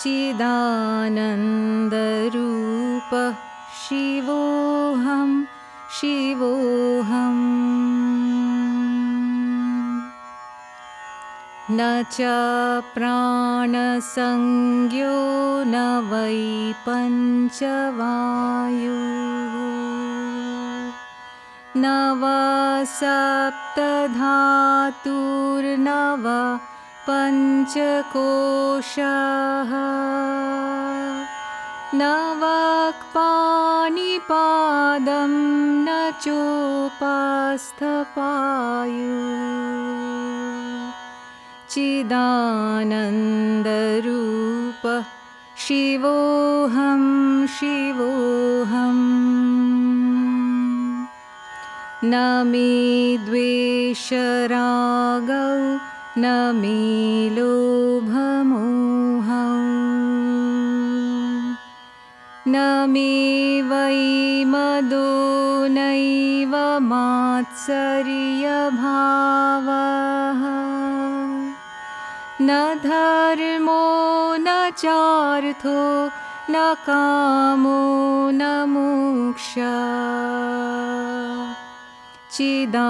चिदानन्दरूपः शिवोऽहं शिवोऽहम् न च प्राणसंज्ञो न वै पञ्चवायुः न वा सप्तधातुर्न वा पञ्चकोशः न वाक्पाणिपादं न चोपास्थपायुः चिदानन्दरूपः शिवोऽहं शिवोऽहम् न मे द्वेषरागौ न मे लोभमोहौ न मे वै मदो नैव मात्सर्यभावः न धर्मो न चार्थो न कामो न मोक्षः चिदानन्दरूपः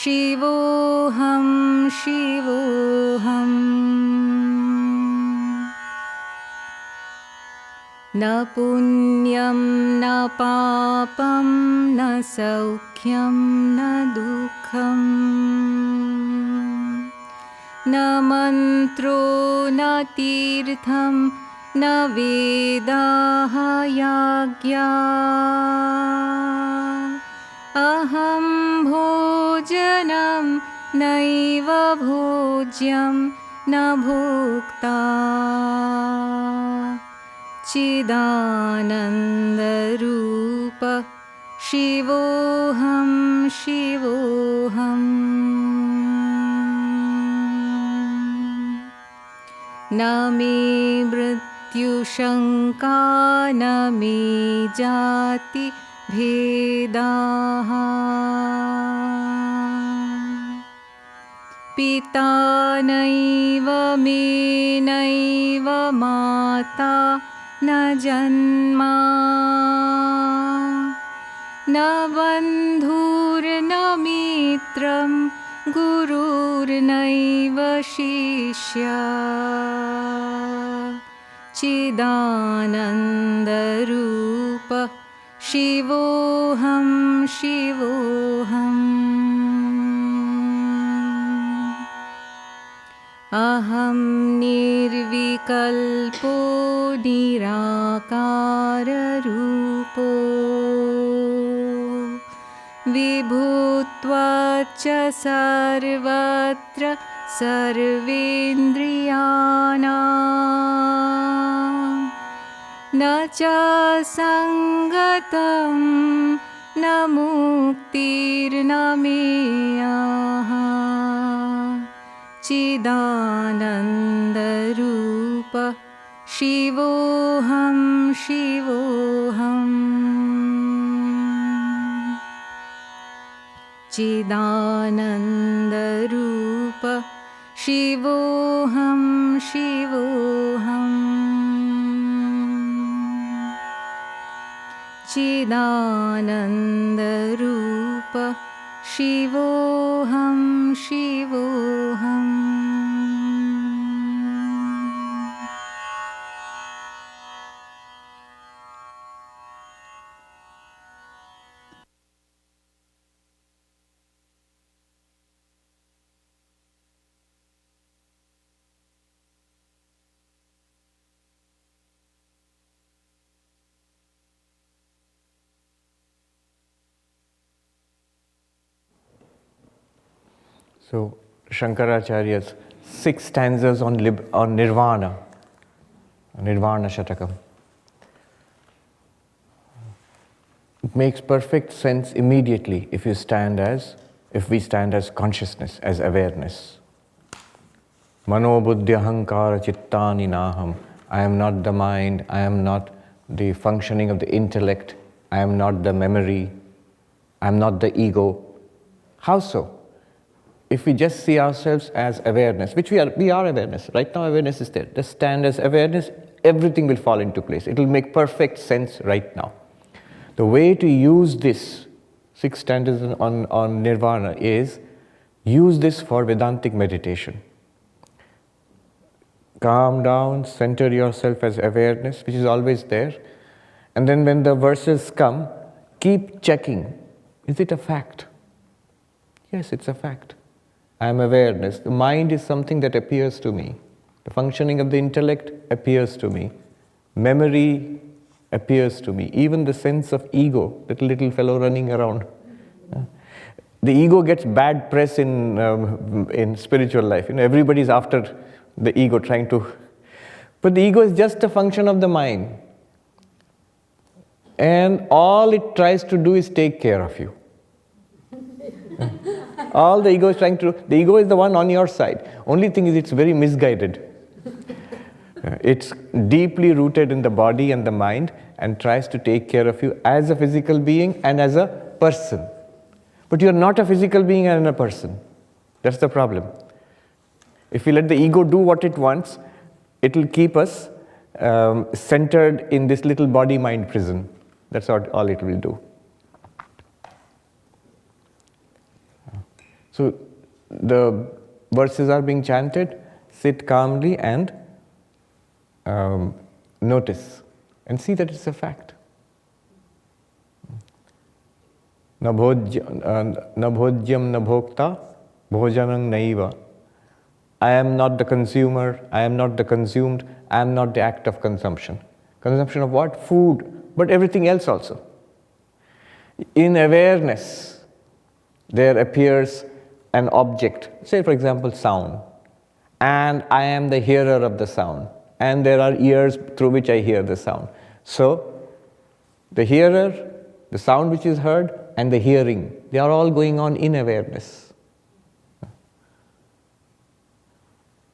शिवोऽहं शिवोऽहम् न पुण्यं न पापं न सौख्यं न दुःखम् न मन्त्रो न तीर्थं न वेदाः याज्ञाः अहं भोजनं नैव भोज्यं न भोक्ता चिदानन्दरूपः शिवोऽहं शिवोऽहम् न मे मृत्युशङ्का न मे जातिभेदाः पिता नैव मे नैव माता न जन्मा न बन्धुर्न मित्रं गुरुर्नैव शिष्यः चिदानन्दरूपः शिवोऽहं शिवोऽहम् अहं निर्विकल्पो निराकाररूपो विभुत्वाच्च सर्वत्र सर्वेन्द्रियाणां न च सङ्गतं न मुक्तिर्न मेयः चिदानन्दरूपः शिवोऽहं शिवोऽहम् चिदानन्दरूपः शिवोऽहं शिवोऽहम् चिदानन्दरूपः शिवोऽहं शिवोऽहम् So, Shankaracharya's 6 stanzas on Nirvana, Nirvana Shatakam. It makes perfect sense immediately if we stand as consciousness, as awareness. Mano buddhi ahankara chittani naham. I am not the mind, I am not the functioning of the intellect, I am not the memory, I am not the ego. How so? if we just see ourselves as awareness, which we are awareness. Right now awareness is there. Just stand as awareness, everything will fall into place. It will make perfect sense right now. The way to use this 6 stanzas on nirvana is use this for Vedantic meditation. Calm down, center yourself as awareness, which is always there. And then when the verses come, keep checking. Is it a fact? Yes, it's a fact. I am awareness. The mind is something that appears to me. The functioning of the intellect appears to me. Memory appears to me. Even the sense of ego, that little fellow running around. The ego gets bad press in spiritual life. Everybody's after the ego, trying to... But the ego is just a function of the mind. And all it tries to do is take care of you. All the ego is trying to do, the ego is the one on your side. Only thing is it's very misguided. It's deeply rooted in the body and the mind and tries to take care of you as a physical being and as a person. But you're not a physical being and a person. That's the problem. If we let the ego do what it wants, it will keep us centered in this little body-mind prison. That's all it will do. So the verses are being chanted, sit calmly and notice and see that it's a fact. Na bhodyam na bhokta bhojanam naiva. I am not the consumer, I am not the consumed, I am not the act of consumption. Consumption of what? Food, but everything else also. In awareness, there appears an object, say for example sound, and I am the hearer of the sound, and there are ears through which I hear the sound. So, the hearer, the sound which is heard, and the hearing, they are all going on in awareness.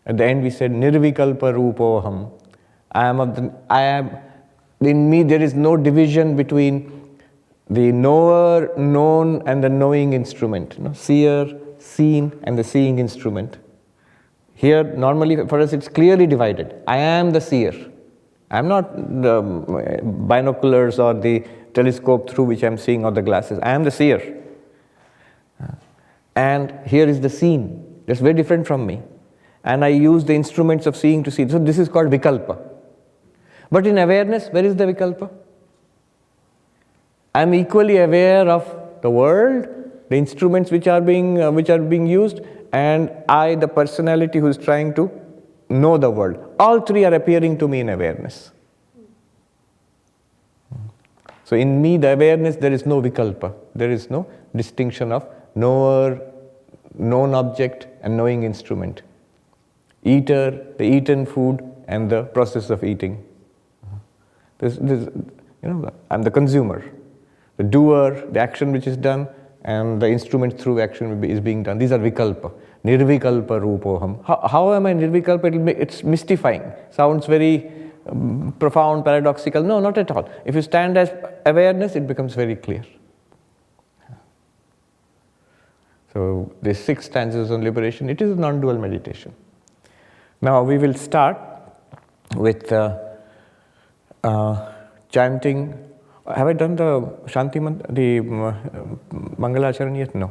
At the end we said, Nirvikalpa Rupoham. I am, in me there is no division between the knower, known, and the knowing instrument. Seer, seen, and the seeing instrument. Here, normally for us, it's clearly divided. I am the seer. I am not the binoculars or the telescope through which I am seeing, or the glasses. I am the seer. And here is the seen. That's very different from me. And I use the instruments of seeing to see. So this is called vikalpa. But in awareness, where is the vikalpa? I am equally aware of the world, the instruments which are being used, and I, the personality who is trying to know the world. All three are appearing to me in awareness. So in me, the awareness, there is no vikalpa. There is no distinction of knower, known object, and knowing instrument. Eater, the eaten food, and the process of eating. I'm the consumer. The doer, the action which is done, and the instrument through action is being done. These are vikalpa. Nirvikalpa rupoham. How am I nirvikalpa? It's mystifying. Sounds very profound, paradoxical. No, not at all. If you stand as awareness, it becomes very clear. So, these 6 stanzas on liberation, it is a non-dual meditation. Now, we will start with chanting. Have I done the Shanti Mantra, the Mangalacharan yet? No.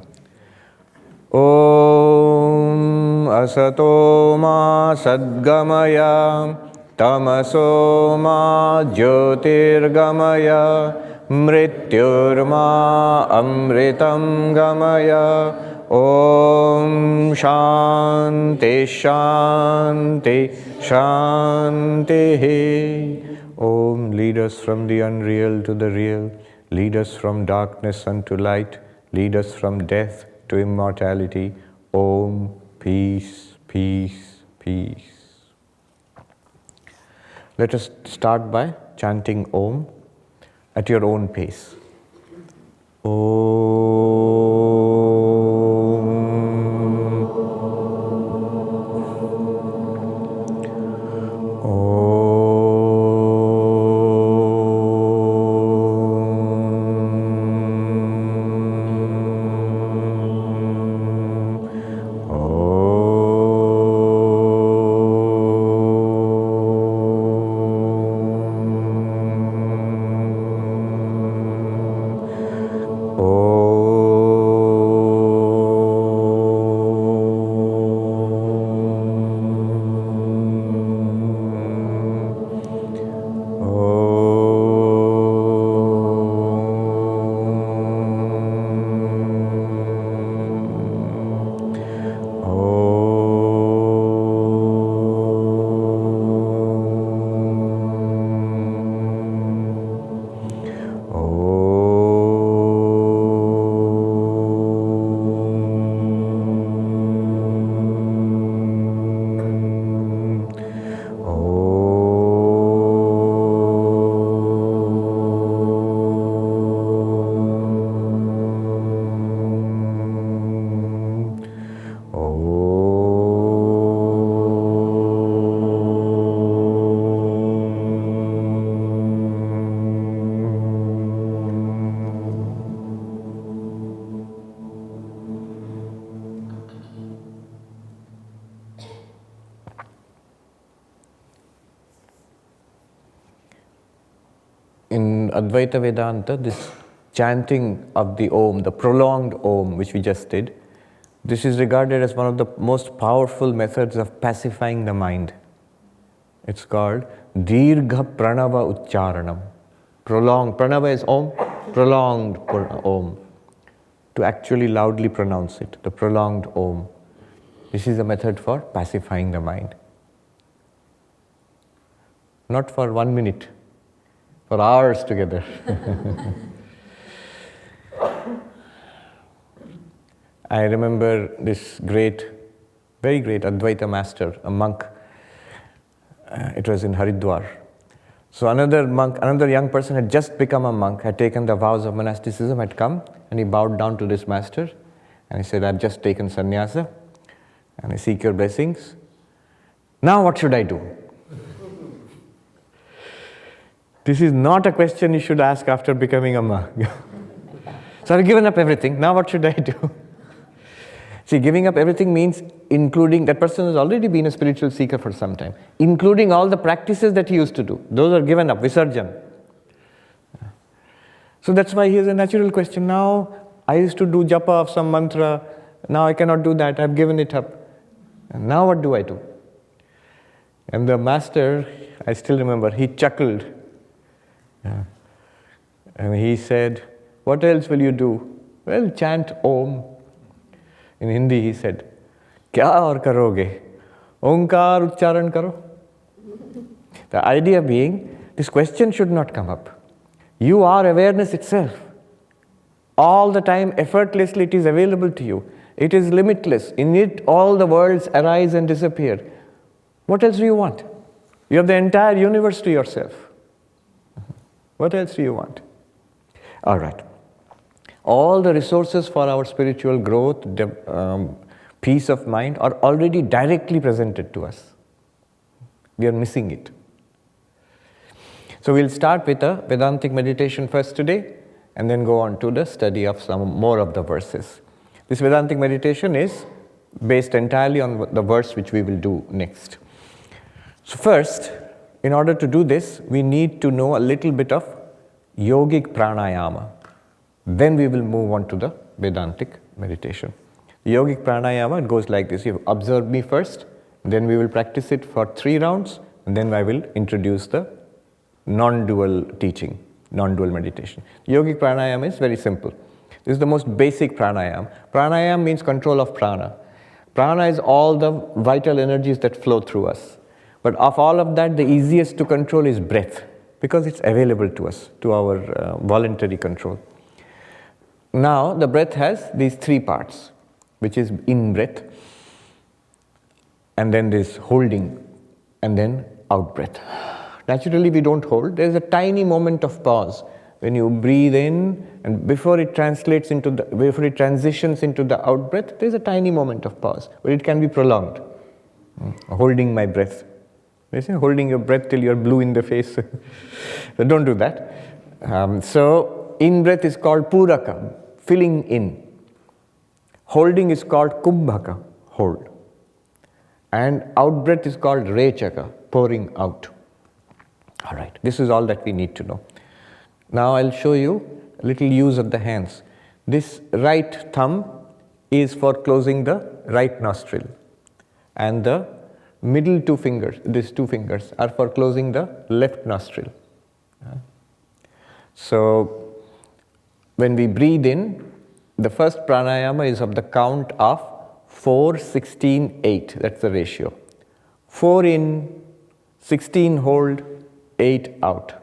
Om asato ma sadgamaya tamaso ma jyotirgamaya mrityurma amritam gamaya. Om Shanti Shanti Shanti. Om, lead us from the unreal to the real, lead us from darkness unto light, lead us from death to immortality. Om, peace, peace, peace. Let us start by chanting Om at your own pace. Advaita Vedanta, this chanting of the Om, the prolonged Om, which we just did, this is regarded as one of the most powerful methods of pacifying the mind. It's called Dirgha Pranava Uccharanam. Prolonged, Pranava is Om, prolonged Om. To actually loudly pronounce it, the prolonged Om. This is a method for pacifying the mind. Not for 1 minute, for hours together. I remember this great, very great Advaita master, a monk. It was in Haridwar. So another monk, another young person had just become a monk, had taken the vows of monasticism, had come, and he bowed down to this master, and he said, I've just taken sannyasa, and I seek your blessings. Now what should I do? This is not a question you should ask after becoming a monk. So I've given up everything, now what should I do? See, giving up everything means including, that person has already been a spiritual seeker for some time, including all the practices that he used to do. Those are given up, visarjan. So that's why here's a natural question. Now, I used to do japa of some mantra, now I cannot do that, I've given it up. And now what do I do? And the master, I still remember, he chuckled. And he said, what else will you do? Well, chant Om. In Hindi he said, Kya aur karoge? Omkar uchcharan karo. The idea being, this question should not come up. You are awareness itself. All the time, effortlessly, it is available to you. It is limitless. In it, all the worlds arise and disappear. What else do you want? You have the entire universe to yourself. What else do you want? All right. All the resources for our spiritual growth, peace of mind are already directly presented to us. We are missing it. So we'll start with a Vedantic meditation first today, and then go on to the study of some more of the verses. This Vedantic meditation is based entirely on the verse which we will do next. So first, in order to do this, we need to know a little bit of yogic pranayama. Then we will move on to the Vedantic meditation. The yogic pranayama, it goes like this. You observe me first, then we will practice it for 3 rounds, and then I will introduce the non-dual teaching, non-dual meditation. Yogic pranayama is very simple. This is the most basic pranayama. Pranayama means control of prana. Prana is all the vital energies that flow through us. But of all of that, the easiest to control is breath, because it's available to us, to our voluntary control. Now, the breath has these 3 parts, which is in-breath, and then this holding, and then out-breath. Naturally, we don't hold. There's a tiny moment of pause when you breathe in, and before it translates into before it transitions into the out-breath, there's a tiny moment of pause, but it can be prolonged. Holding my breath. They say holding your breath till you're blue in the face. So don't do that. So in-breath is called puraka, filling in. Holding is called kumbhaka, hold. And out-breath is called rechaka, pouring out. All right, this is all that we need to know. Now I'll show you a little use of the hands. This right thumb is for closing the right nostril. And the middle 2 fingers, these 2 fingers, are for closing the left nostril. So when we breathe in, the first pranayama is of the count of 4, 16, 8. That's the ratio. 4 in, 16 hold, 8 out.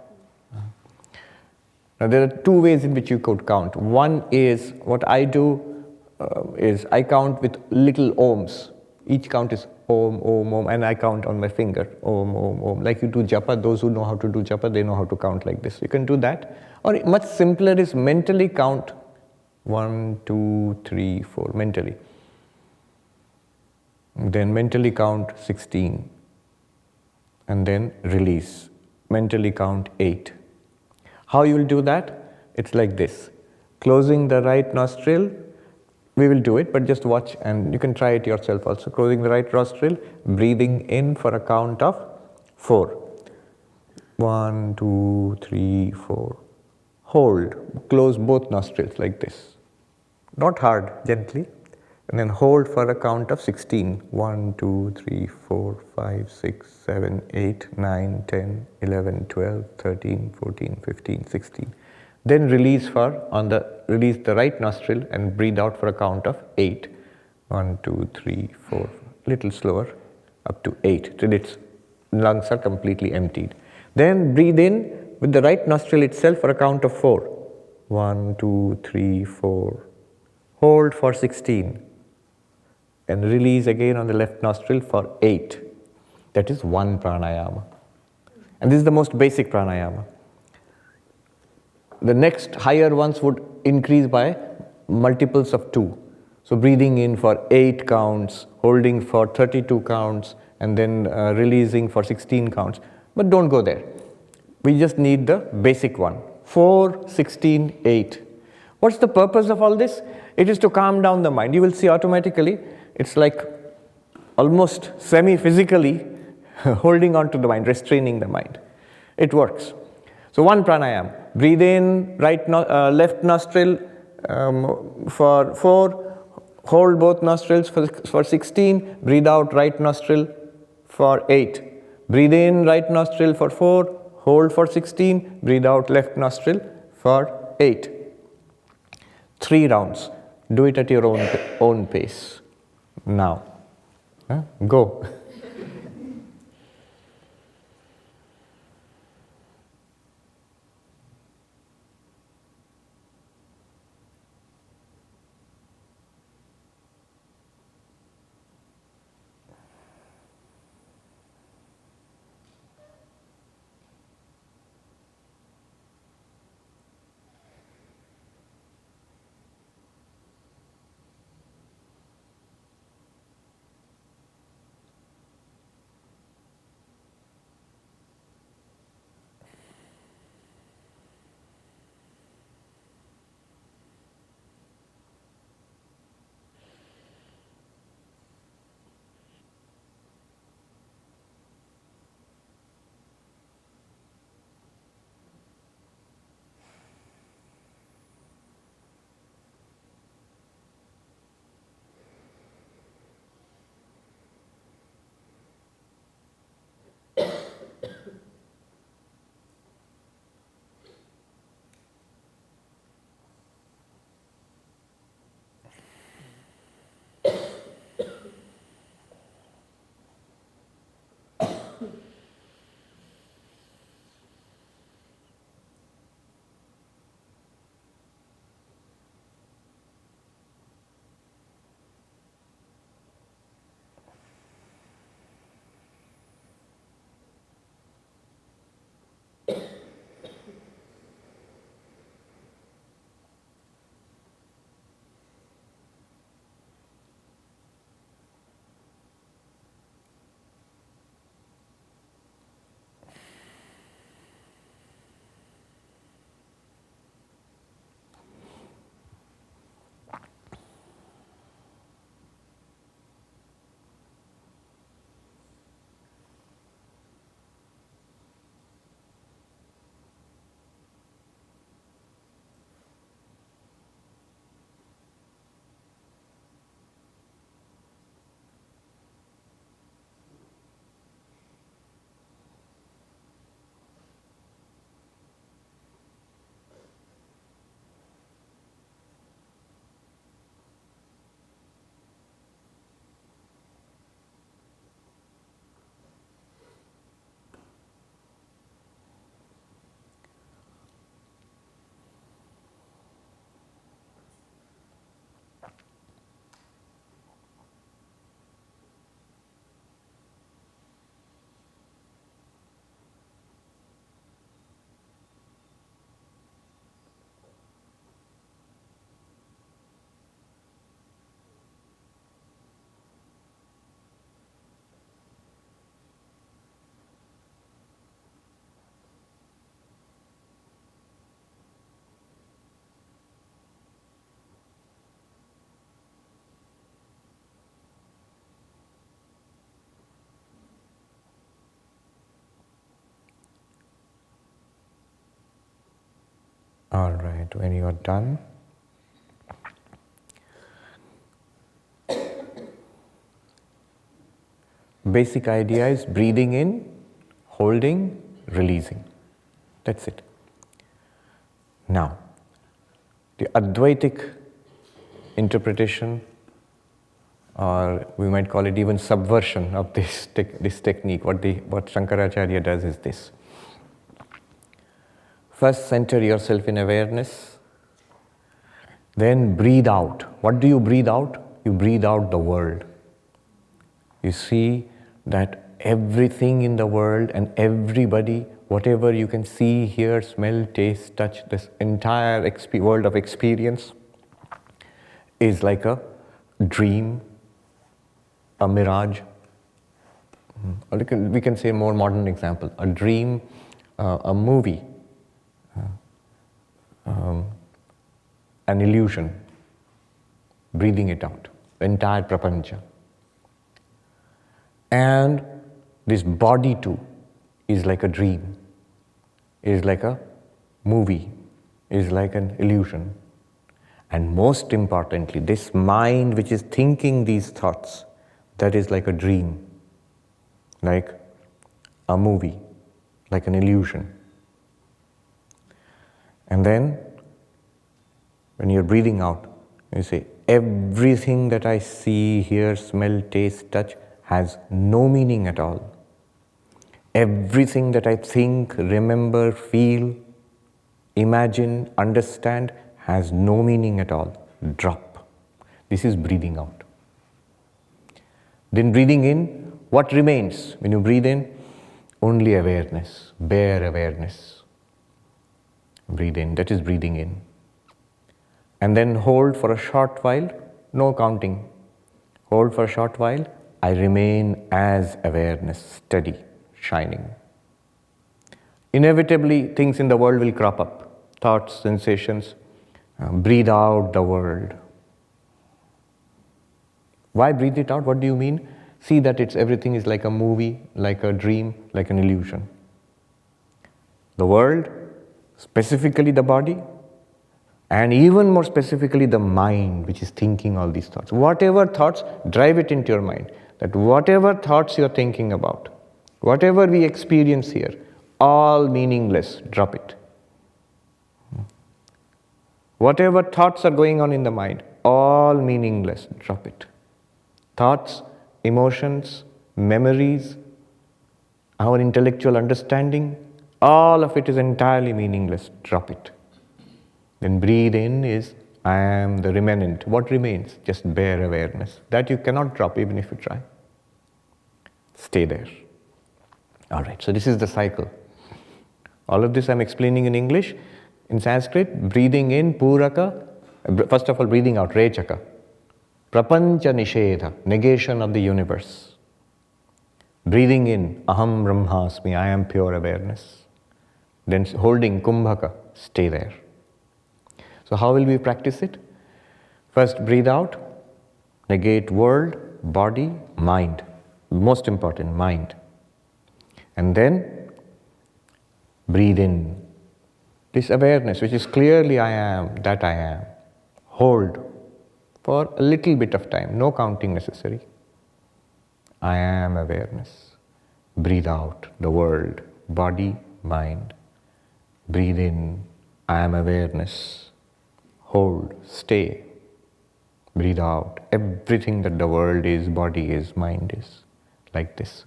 Now there are 2 ways in which you could count. One is, what I do is I count with little ohms. Each count is Om, Om, Om, and I count on my finger, Om, Om, Om. Like you do japa, those who know how to do japa, they know how to count like this. You can do that. Or much simpler is mentally count 1, 2, 3, 4, mentally. Then mentally count 16. And then release. Mentally count 8. How you will do that? It's like this. Closing the right nostril, we will do it, but just watch and you can try it yourself also. Closing the right nostril, breathing in for a count of 4. 1, 2, 3, 4. hold, close both nostrils like this. Not hard, gently. And then hold for a count of 16. 1, 2, 3, 4, 5, 6, 7, 8, 9, 10, 11, 12, 13, 14, 15, 16. Then release release the right nostril and breathe out for a count of 8. 1, 2, 3, 4, little slower, up to 8 till its lungs are completely emptied. Then breathe in with the right nostril itself for a count of 4. 1, 2, 3, 4. Hold for 16. And release again on the left nostril for 8. That is one pranayama. And this is the most basic pranayama. The next higher ones would increase by multiples of 2. So breathing in for 8 counts, holding for 32 counts, and then releasing for 16 counts. But don't go there. We just need the basic one. 4, 16, 8. What's the purpose of all this? It is to calm down the mind. You will see automatically, it's like almost semi-physically holding on to the mind, restraining the mind. It works. So one pranayama. Breathe in, left nostril for 4. Hold both nostrils for 16. Breathe out right nostril for 8. Breathe in right nostril for 4. Hold for 16. Breathe out left nostril for 8. 3 rounds. Do it at your own pace. Now. Go. All right, when you are done, basic idea is breathing in, holding, releasing. That's it. Now, the Advaitic interpretation, or we might call it even subversion of this technique, what Shankaracharya does is this. First, center yourself in awareness. Then breathe out. What do you breathe out? You breathe out the world. You see that everything in the world and everybody, whatever you can see, hear, smell, taste, touch, this entire world of experience is like a dream, a mirage. Or we can say a more modern example, a dream, a movie, an illusion, breathing it out, the entire prapancha. And this body too is like a dream, is like a movie, is like an illusion. And most importantly, this mind which is thinking these thoughts, that is like a dream, like a movie, like an illusion. And then, when you're breathing out, you say, everything that I see, hear, smell, taste, touch has no meaning at all. Everything that I think, remember, feel, imagine, understand has no meaning at all. Drop. This is breathing out. Then breathing in, what remains? When you breathe in, only awareness, bare awareness. Breathe in, that is breathing in. And then hold for a short while, no counting. Hold for a short while, I remain as awareness, steady, shining. Inevitably, things in the world will crop up, thoughts, sensations. Breathe out the world. Why breathe it out? What do you mean? See that everything is like a movie, like a dream, like an illusion. The world, specifically the body, and even more specifically the mind which is thinking all these thoughts. Whatever thoughts, drive it into your mind. That whatever thoughts you are thinking about, whatever we experience here, all meaningless, drop it. Whatever thoughts are going on in the mind, all meaningless, drop it. Thoughts, emotions, memories, our intellectual understanding, all of it is entirely meaningless, drop it. Then breathe in is, I am the remnant. What remains? Just bare awareness. That you cannot drop even if you try. Stay there. All right, so this is the cycle. All of this I'm explaining in English. In Sanskrit, breathing in, puraka, first of all breathing out, rechaka. Prapancha nishedha, negation of the universe. Breathing in, aham brahmasmi, I am pure awareness. Then holding kumbhaka, stay there. So how will we practice it? First breathe out, negate world, body, mind. Most important, mind. And then breathe in. This awareness, which is clearly I am, that I am. Hold for a little bit of time, no counting necessary. I am awareness. Breathe out the world, body, mind. Breathe in, I am awareness. Hold, stay. Breathe out everything that the world is, body is, mind is. Like this.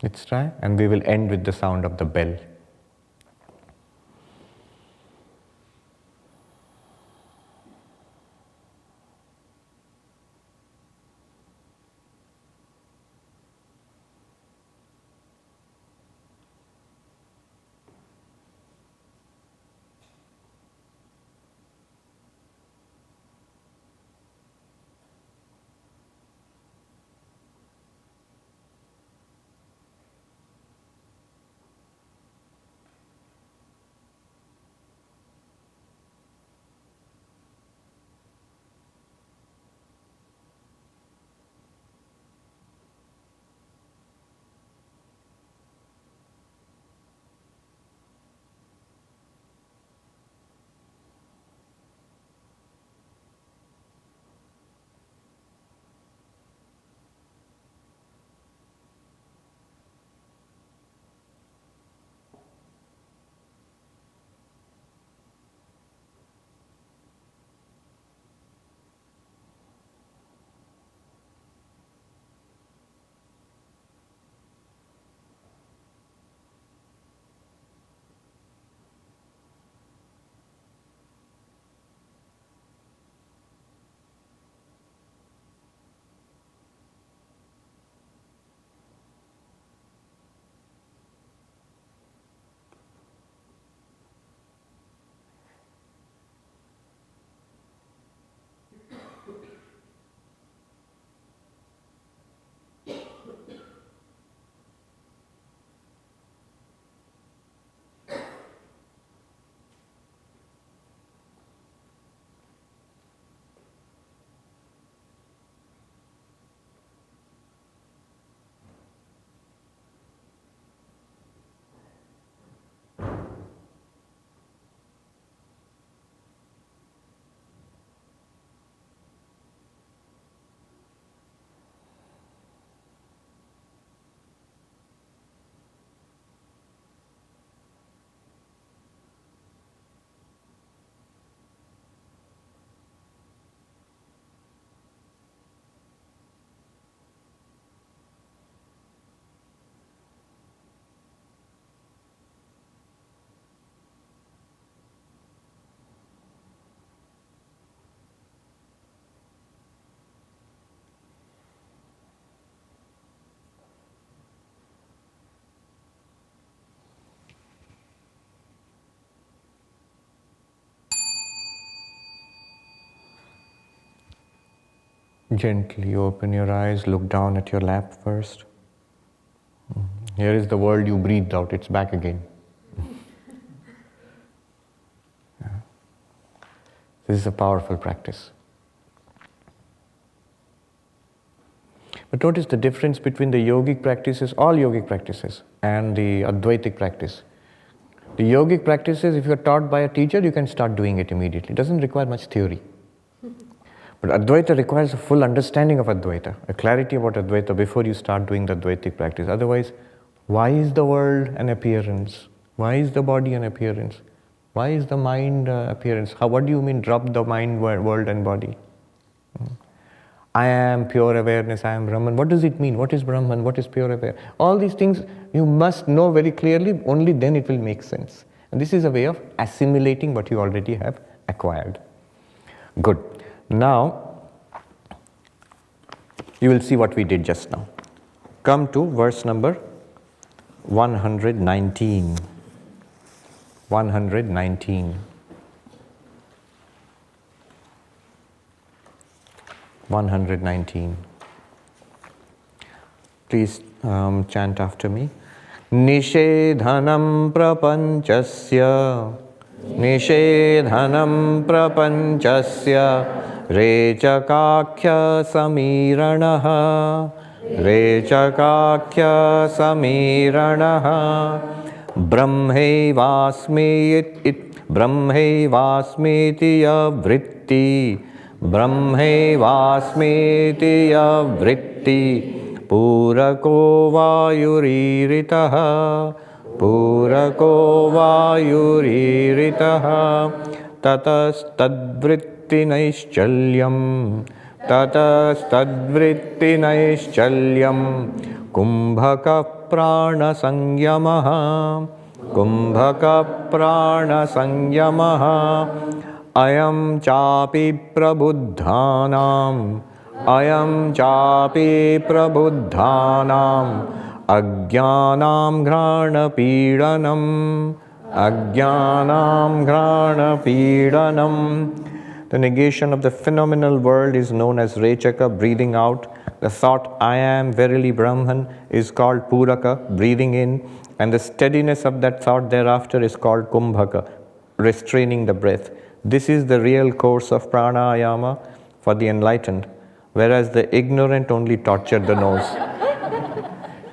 Let's try, and we will end with the sound of the bell. Gently open your eyes, look down at your lap first. Here is the world you breathed out, it's back again. Yeah. This is a powerful practice. But notice the difference between the yogic practices, all yogic practices, and the Advaitic practice. The yogic practices, if you are taught by a teacher, you can start doing it immediately. It doesn't require much theory. But Advaita requires a full understanding of Advaita, a clarity about Advaita before you start doing the Advaitic practice. Otherwise, why is the world an appearance? Why is the body an appearance? Why is the mind appearance? What do you mean drop the mind, world and body? I am pure awareness, I am Brahman. What does it mean? What is Brahman? What is pure awareness? All these things you must know very clearly, only then it will make sense. And this is a way of assimilating what you already have acquired. Good. Now, you will see what we did just now. Come to verse number 119. 119. 119. Please chant after me. Nishedhanam prapanchasya, Nishedhanam prapanchasya, Rechakakhya samiranaha, Rechakakhya samiranaha, Brahmevasmiti vritti, Brahmevasmiti vritti, Purako vayuriritaha, Purako vayuriritaha, Tatastadvritti naischalyam, Tatastadvritti naischalyam, Kumbhaka prana sangyamaha, Kumbhaka prana sangyamaha, Ayam chapi prabuddhanam, Ayam chapi prabuddhanam, Ajnanam ghrana pidanam, Ajnanam ghrana pidanam. The negation of the phenomenal world is known as Rechaka, breathing out. The thought, I am verily Brahman, is called Puraka, breathing in. And the steadiness of that thought thereafter is called Kumbhaka, restraining the breath. This is the real course of pranayama for the enlightened, whereas the ignorant only torture the nose.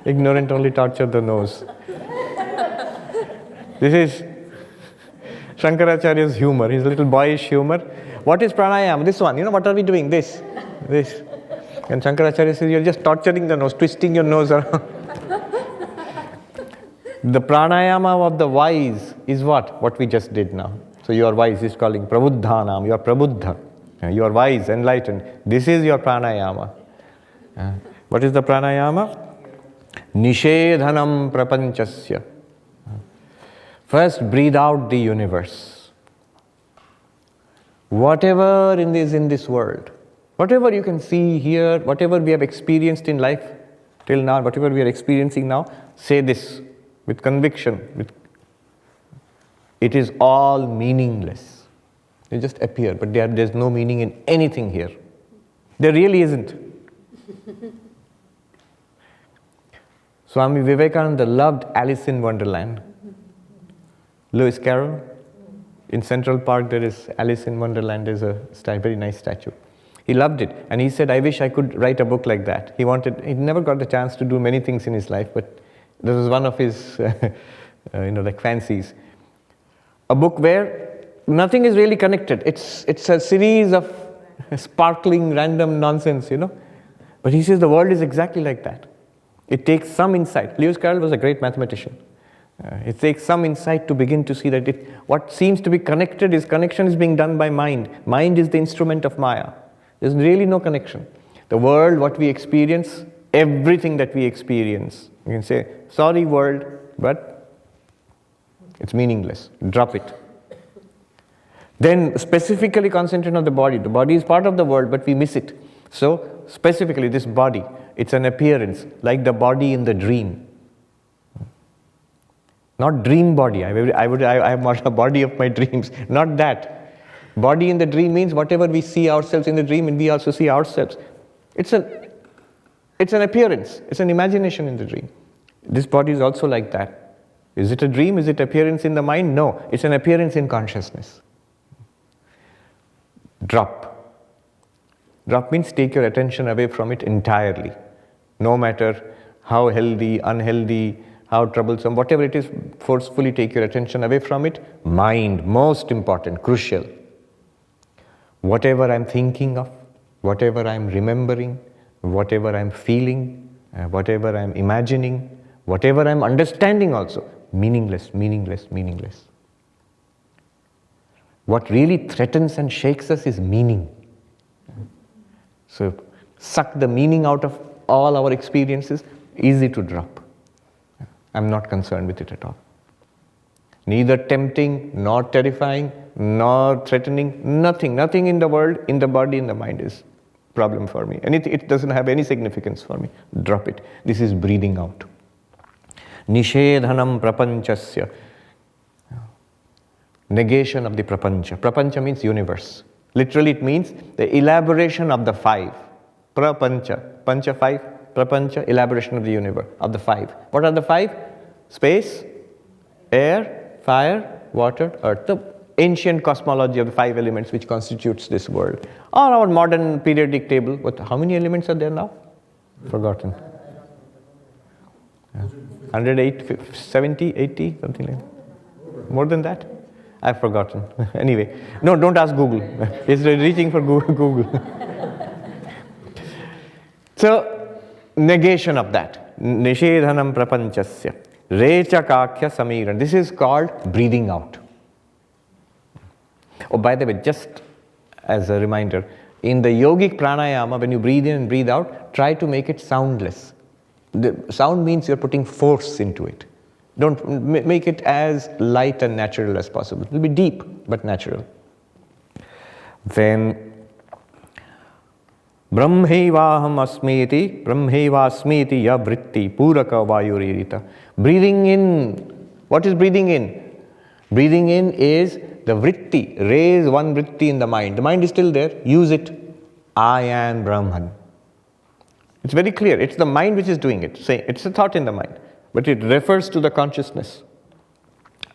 Ignorant only torture the nose. This is Shankaracharya's humor, his little boyish humor. What is pranayama? This one. What are we doing? This. And Shankaracharya says, you're just torturing the nose, twisting your nose around. The pranayama of the wise is what? What we just did now. So you are wise, he's calling prabuddhanam, you are prabuddha. You are wise, enlightened. This is your pranayama. What is the pranayama? Nishedhanam prapanchasya. First, breathe out the universe. Whatever is in this world, whatever you can see here, whatever we have experienced in life till now, whatever we are experiencing now, say this with conviction. It is all meaningless. They just appear, but there's no meaning in anything here. There really isn't. Swami Vivekananda loved Alice in Wonderland. Lewis Carroll, in Central Park there is Alice in Wonderland, there's a very nice statue. He loved it, and he said, I wish I could write a book like that. He never got the chance to do many things in his life, but this was one of his like fancies. A book where nothing is really connected. It's a series of sparkling random nonsense, But he says the world is exactly like that. It takes some insight. Lewis Carroll was a great mathematician. It takes some insight to begin to see that what seems to be connected connection is being done by mind. Mind is the instrument of Maya. There's really no connection. The world, what we experience, everything that we experience, you can say, sorry world, but it's meaningless. Drop it. Then specifically concentrate on the body. The body is part of the world, but we miss it. So specifically this body, it's an appearance, like the body in the dream. Not dream body. I am a body of my dreams. Not that. Body in the dream means whatever we see ourselves in the dream, and we also see ourselves. It's an appearance, it's an imagination in the dream. This body is also like that. Is it a dream? Is it appearance in the mind? No, it's an appearance in consciousness. Drop. Drop means take your attention away from it entirely. No matter how healthy, unhealthy, how troublesome, whatever it is, forcefully take your attention away from it. Mind, most important, crucial. Whatever I'm thinking of, whatever I'm remembering, whatever I'm feeling, whatever I'm imagining, whatever I'm understanding also, meaningless, meaningless, meaningless. What really threatens and shakes us is meaning. So, suck the meaning out of all our experiences, easy to drop. I'm not concerned with it at all. Neither tempting, nor terrifying, nor threatening, nothing in the world, in the body, in the mind is problem for me. And it doesn't have any significance for me. Drop it. This is breathing out. Nishedhanam prapanchasya. Negation of the prapancha. Prapancha means universe. Literally it means the elaboration of the five. Prapancha. Pancha five. Prapancha, elaboration of the universe, of the five. What are the five? Space, air, fire, water, earth. The ancient cosmology of the five elements which constitutes this world. Or our modern periodic table. How many elements are there now? Forgotten. 108, 70, 80, something like that. More than that? I've forgotten. Anyway, no, don't ask Google. It's reaching for Google. So, negation of that. Nishedhanam prapanchasya. Rechakakya samiran. This is called breathing out. Oh, by the way, just as a reminder, in the yogic pranayama, when you breathe in and breathe out, try to make it soundless. The sound means you're putting force into it. Don't make it as light and natural as possible. It will be deep, but natural. Then, Brahmaivaham asmiti, Brahmaivasmiti ya vritti, puraka vayuririta. Breathing in. What is breathing in? Breathing in is the vritti. Raise one vritti in the mind. The mind is still there. Use it. I am Brahman. It's very clear. It's the mind which is doing it. Say, it's a thought in the mind. But it refers to the consciousness.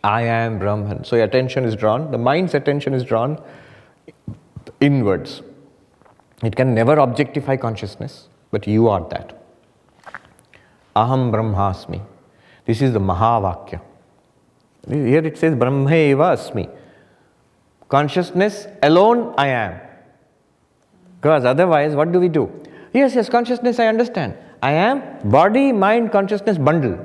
I am Brahman. So your attention is drawn. The mind's attention is drawn inwards. It can never objectify consciousness, but you are that. Aham Brahmasmi. This is the Mahavakya. Here it says Brahmaeva Asmi. Consciousness alone I am. Because otherwise, what do we do? Yes, consciousness I understand. I am body, mind, consciousness bundle.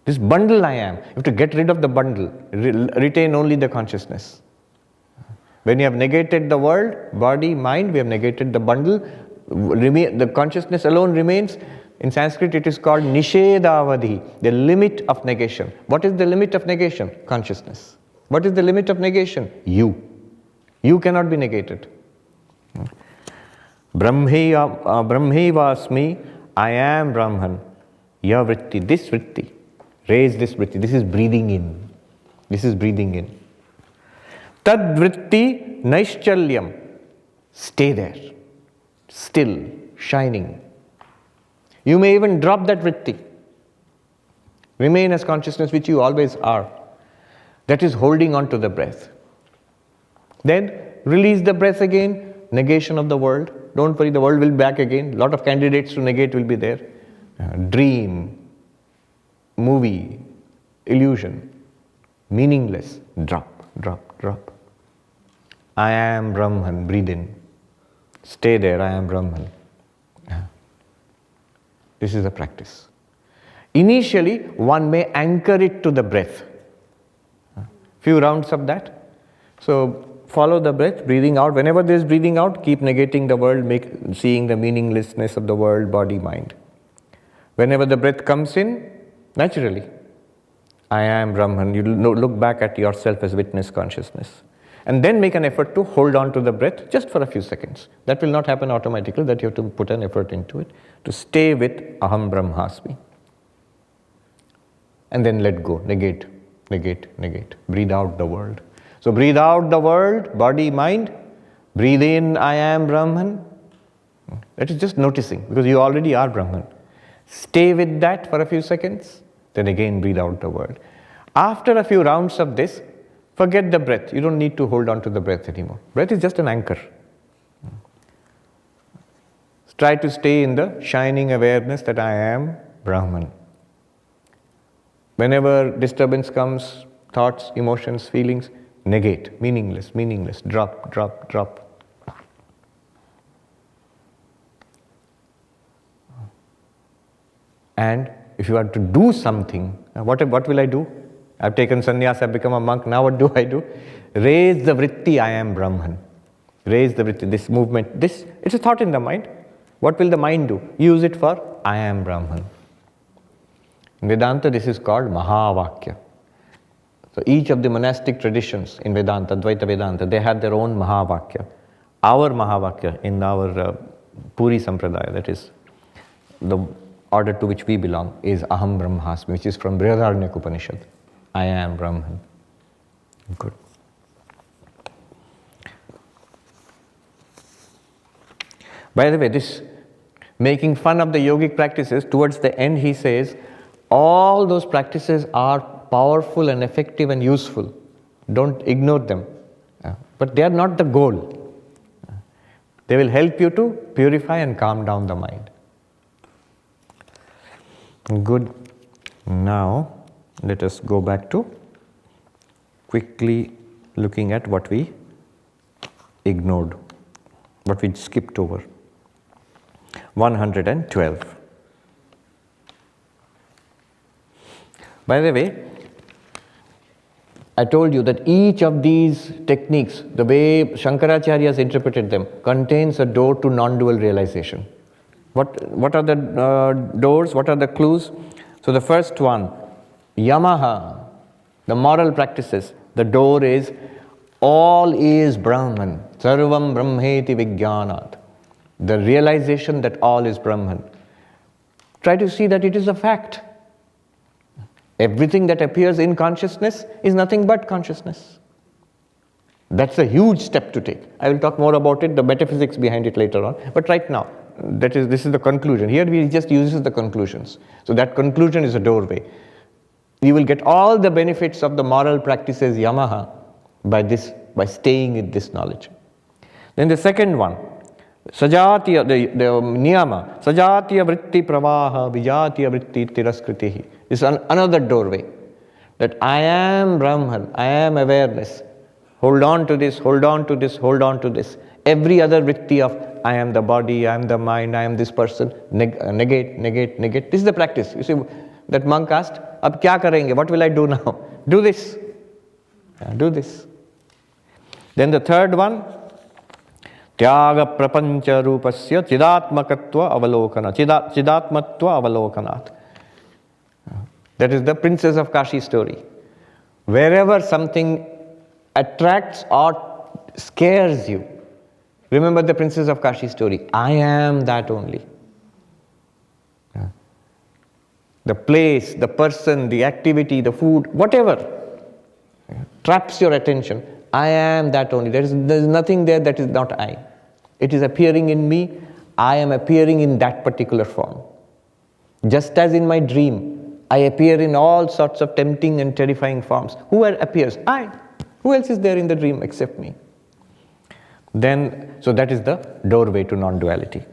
This bundle I am. You have to get rid of the bundle. Retain only the consciousness. When you have negated the world, body, mind, we have negated the bundle. The consciousness alone remains. In Sanskrit, it is called Nishedavadhi, the limit of negation. What is the limit of negation? Consciousness. What is the limit of negation? You. You cannot be negated. Brahmaivasmi, I am Brahman. Ya vritti, this vritti. Raise this vritti. This is breathing in. This is breathing in. Tad vritti naischalyam. Stay there. Still, shining. You may even drop that vritti. Remain as consciousness which you always are. That is holding on to the breath. Then release the breath again. Negation of the world. Don't worry, the world will be back again. A lot of candidates to negate will be there. Dream, movie, illusion, meaningless. Drop, drop, drop. I am Brahman. Breathe in. Stay there, I am Brahman. This is a practice. Initially, one may anchor it to the breath. Few rounds of that. So, follow the breath, breathing out. Whenever there is breathing out, keep negating the world, seeing the meaninglessness of the world, body, mind. Whenever the breath comes in, naturally, I am Brahman. You look back at yourself as witness consciousness. And then make an effort to hold on to the breath just for a few seconds. That will not happen automatically, that you have to put an effort into it. To stay with Aham Brahmasmi. And then let go, negate, negate, negate. Breathe out the world. So breathe out the world, body, mind. Breathe in, I am Brahman. That is just noticing, because you already are Brahman. Stay with that for a few seconds, then again breathe out the word. After a few rounds of this, forget the breath. You don't need to hold on to the breath anymore. Breath is just an anchor. Try to stay in the shining awareness that I am Brahman. Whenever disturbance comes, thoughts, emotions, feelings, negate, meaningless, meaningless, drop, drop, drop. And if you are to do something, what will I do? I've taken sannyas, I've become a monk, now what do I do? Raise the vritti, I am Brahman. Raise the vritti, this movement, it's a thought in the mind. What will the mind do? Use it for I am Brahman. In Vedanta, this is called Mahavakya. So each of the monastic traditions in Vedanta, Advaita Vedanta, they have their own Mahavakya. Our Mahavakya in our Puri Sampradaya, that is the order to which we belong, is Aham Brahmasmi, which is from Brihadaranyaka Upanishad. I am Brahman. Good. By the way, this making fun of the yogic practices, towards the end he says, all those practices are powerful and effective and useful. Don't ignore them. But they are not the goal. They will help you to purify and calm down the mind. Good. Now, let us go back to quickly looking at what we ignored, what we skipped over. 112. By the way, I told you that each of these techniques, the way Shankaracharya has interpreted them, contains a door to non-dual realization. What are the doors? What are the clues? So the first one, Yamaha, the moral practices. The door is all is Brahman. Sarvam Brahmeti Vijnanat. The realization that all is Brahman. Try to see that it is a fact. Everything that appears in consciousness is nothing but consciousness. That's a huge step to take. I will talk more about it, the metaphysics behind it later on. But right now, this is the conclusion. Here we just uses the conclusions. So that conclusion is a doorway. You will get all the benefits of the moral practices Yamaha by staying in this knowledge. Then the second one, Sajatiya, the niyama, Sajatiya vritti pravaha, vijatiya vritti tiraskritihi. This is another doorway. That I am Brahman, I am awareness. Hold on to this, hold on to this, hold on to this. Every other vritti of I am the body, I am the mind, I am this person, negate, negate, negate. This is the practice. You see, that monk asked, Ab kya karenge? What will I do now? Do this. Do this. Then the third one, Tyaga prapancha rupasya chidatmakatva avalokana. Chidatmatva avalokanat. That is the Princess of Kashi story. Wherever something attracts or scares you, remember the Princess of Kashi story. I am that only. The place, the person, the activity, the food, whatever traps your attention. I am that only. There is nothing there that is not I. It is appearing in me. I am appearing in that particular form. Just as in my dream, I appear in all sorts of tempting and terrifying forms. Who appears? I. Who else is there in the dream except me? Then, so that is the doorway to non-duality.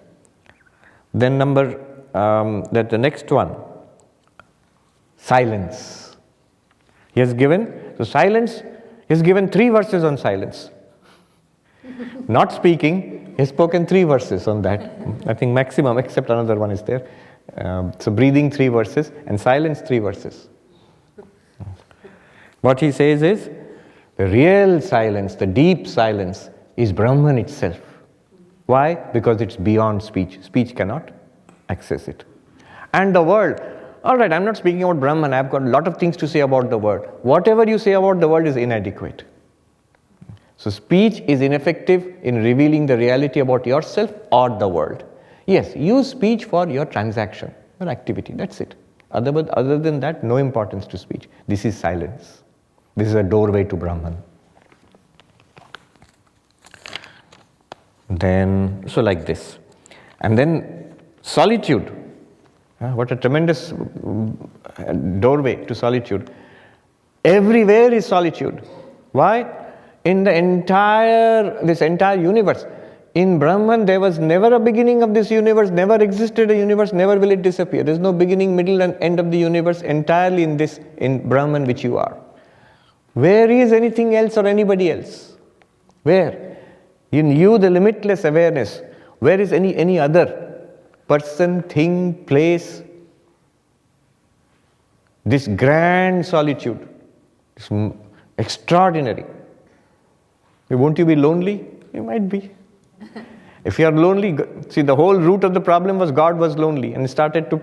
Then the next one, silence. He has given 3 verses on silence. Not speaking, he has spoken 3 verses on that. I think maximum, except another one is there. So breathing 3 verses and silence 3 verses. What he says is, the real silence, the deep silence is Brahman itself. Why? Because it's beyond speech. Speech cannot access it. And the world, all right, I'm not speaking about Brahman, I've got a lot of things to say about the world. Whatever you say about the world is inadequate. So speech is ineffective in revealing the reality about yourself or the world. Yes, use speech for your transaction, your activity, that's it. Other than that, no importance to speech. This is silence. This is a doorway to Brahman. Then, so like this. And then solitude. What a tremendous doorway to solitude. Everywhere is solitude. Why? In this entire universe. In Brahman, there was never a beginning of this universe, never existed a universe, never will it disappear. There is no beginning, middle, and end of the universe entirely in Brahman which you are. Where is anything else or anybody else? Where? In you, the limitless awareness. Where is any other person, thing, place? This grand solitude, this extraordinary. Won't you be lonely? You might be. If you are lonely, see, the whole root of the problem was God was lonely and started to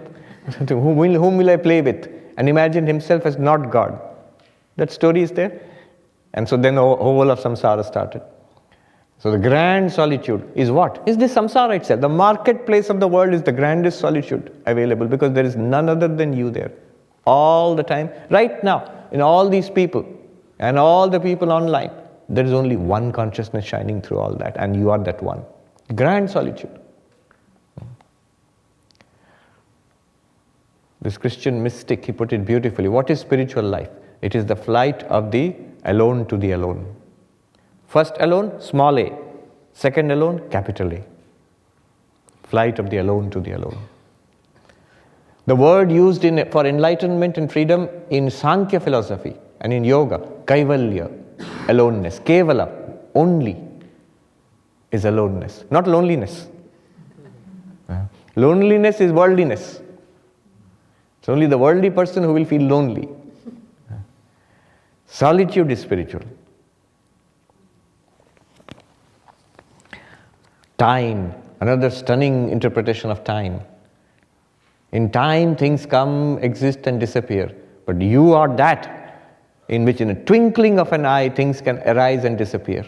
whom will I play with? And imagined himself as not God. That story is there. And so then the whole of samsara started. So the grand solitude is what? Is this samsara itself. The marketplace of the world is the grandest solitude available because there is none other than you there. All the time, right now, in all these people and all the people online, there is only one consciousness shining through all that, and you are that one. Grand solitude. This Christian mystic, he put it beautifully. What is spiritual life? It is the flight of the alone to the alone. First alone, small a. Second alone, capital A. Flight of the alone to the alone. The word used for enlightenment and freedom in Sankhya philosophy and in yoga, kaivalya, aloneness. Kevala, only, is aloneness, not loneliness. Loneliness is worldliness. It's only the worldly person who will feel lonely. Solitude is spiritual. Time, another stunning interpretation of time. In time, things come, exist, and disappear. But you are that in which, in a twinkling of an eye, things can arise and disappear.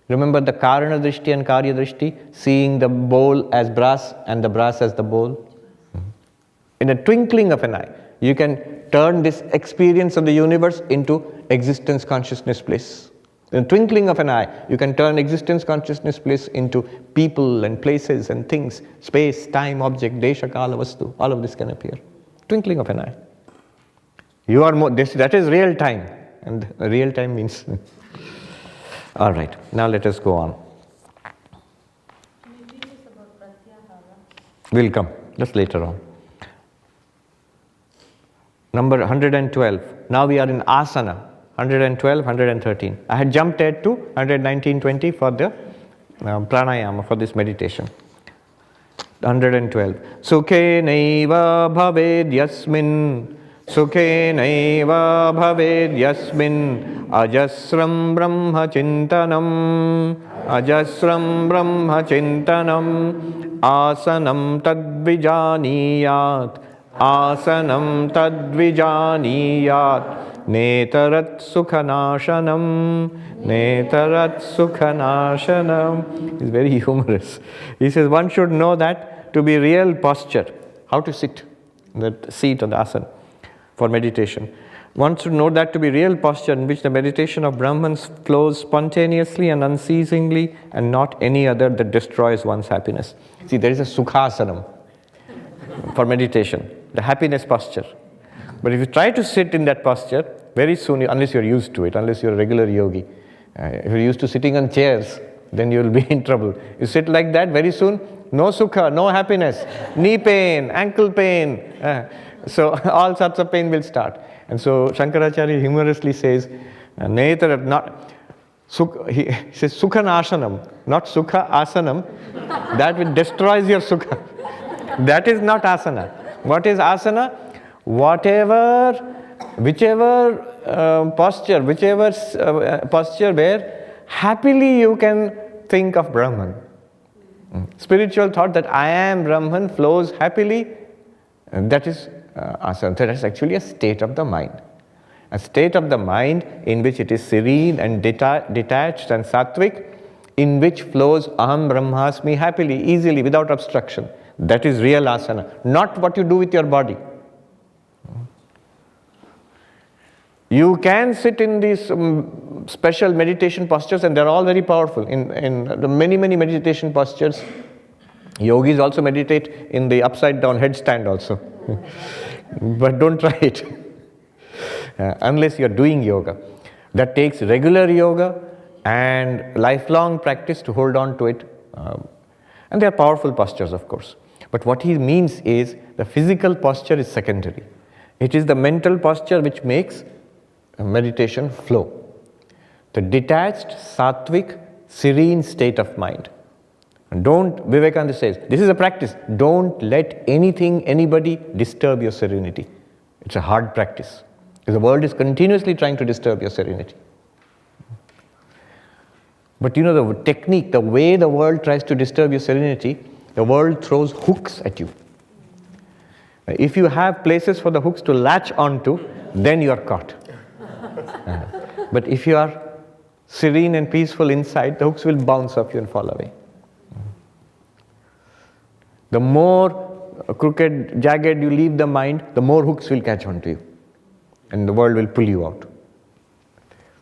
Remember the Karana Drishti and Karya Drishti, seeing the bowl as brass and the brass as the bowl? In a twinkling of an eye, you can turn this experience of the universe into existence consciousness bliss. In a twinkling of an eye, you can turn existence consciousness bliss into people and places and things, space, time, object, desha, kala, vastu. All of this can appear. Twinkling of an eye. You are more. That is real time, and real time means. All right. Now let us go on. Maybe it's about pratyahara. We'll come. Just later on. Number 112. Now we are in asana. 112, 113. I had jumped ahead to 119, 20 for the pranayama, for this meditation. 112. Sukhe naiva bhaved yasmin. Sukhe naiva bhaved yasmin. Ajasram brahma chintanam. Ajasram brahma chintanam. Asanam tadvijaniyat. Asanam tadvijaniyat. Netarat sukhanashanam. Netarat sukhanashanam. It's very humorous. He says one should know that to be real posture, how to sit, that seat on the asana for meditation. One should know that to be real posture in which the meditation of Brahman flows spontaneously and unceasingly and not any other that destroys one's happiness. See, there is a sukhasanam for meditation, the happiness posture. But if you try to sit in that posture, very soon, unless you're used to it, unless you're a regular yogi, if you're used to sitting on chairs, then you'll be in trouble. You sit like that, very soon, no sukha, no happiness, knee pain, ankle pain. So all sorts of pain will start. And so Shankaracharya humorously says, he says sukhanashanam, not sukha asanam. That will destroys your sukha. That is not asana. What is asana? Whichever posture where happily you can think of Brahman. Spiritual thought that I am Brahman flows happily, that is asana. That is actually a state of the mind. A state of the mind in which it is serene and detached and sattvic, in which flows aham brahmasmi happily, easily, without obstruction. That is real asana, not what you do with your body. You can sit in these special meditation postures, and they're all very powerful. In the many meditation postures, Yogis also meditate in the upside down headstand also. But don't try it. Unless you're doing yoga. That takes regular yoga and lifelong practice to hold on to it. And they are powerful postures, of course. But what he means is the physical posture is secondary. It is the mental posture which makes meditation flow. The detached, sattvic, serene state of mind. And Vivekananda says, this is a practice. Don't let anything, anybody disturb your serenity. It's a hard practice. Because the world is continuously trying to disturb your serenity. But you know the technique, the way the world tries to disturb your serenity, the world throws hooks at you. If you have places for the hooks to latch onto, then you are caught. But if you are serene and peaceful inside, the hooks will bounce off you and fall away. The more crooked, jagged you leave the mind, the more hooks will catch onto you. And the world will pull you out.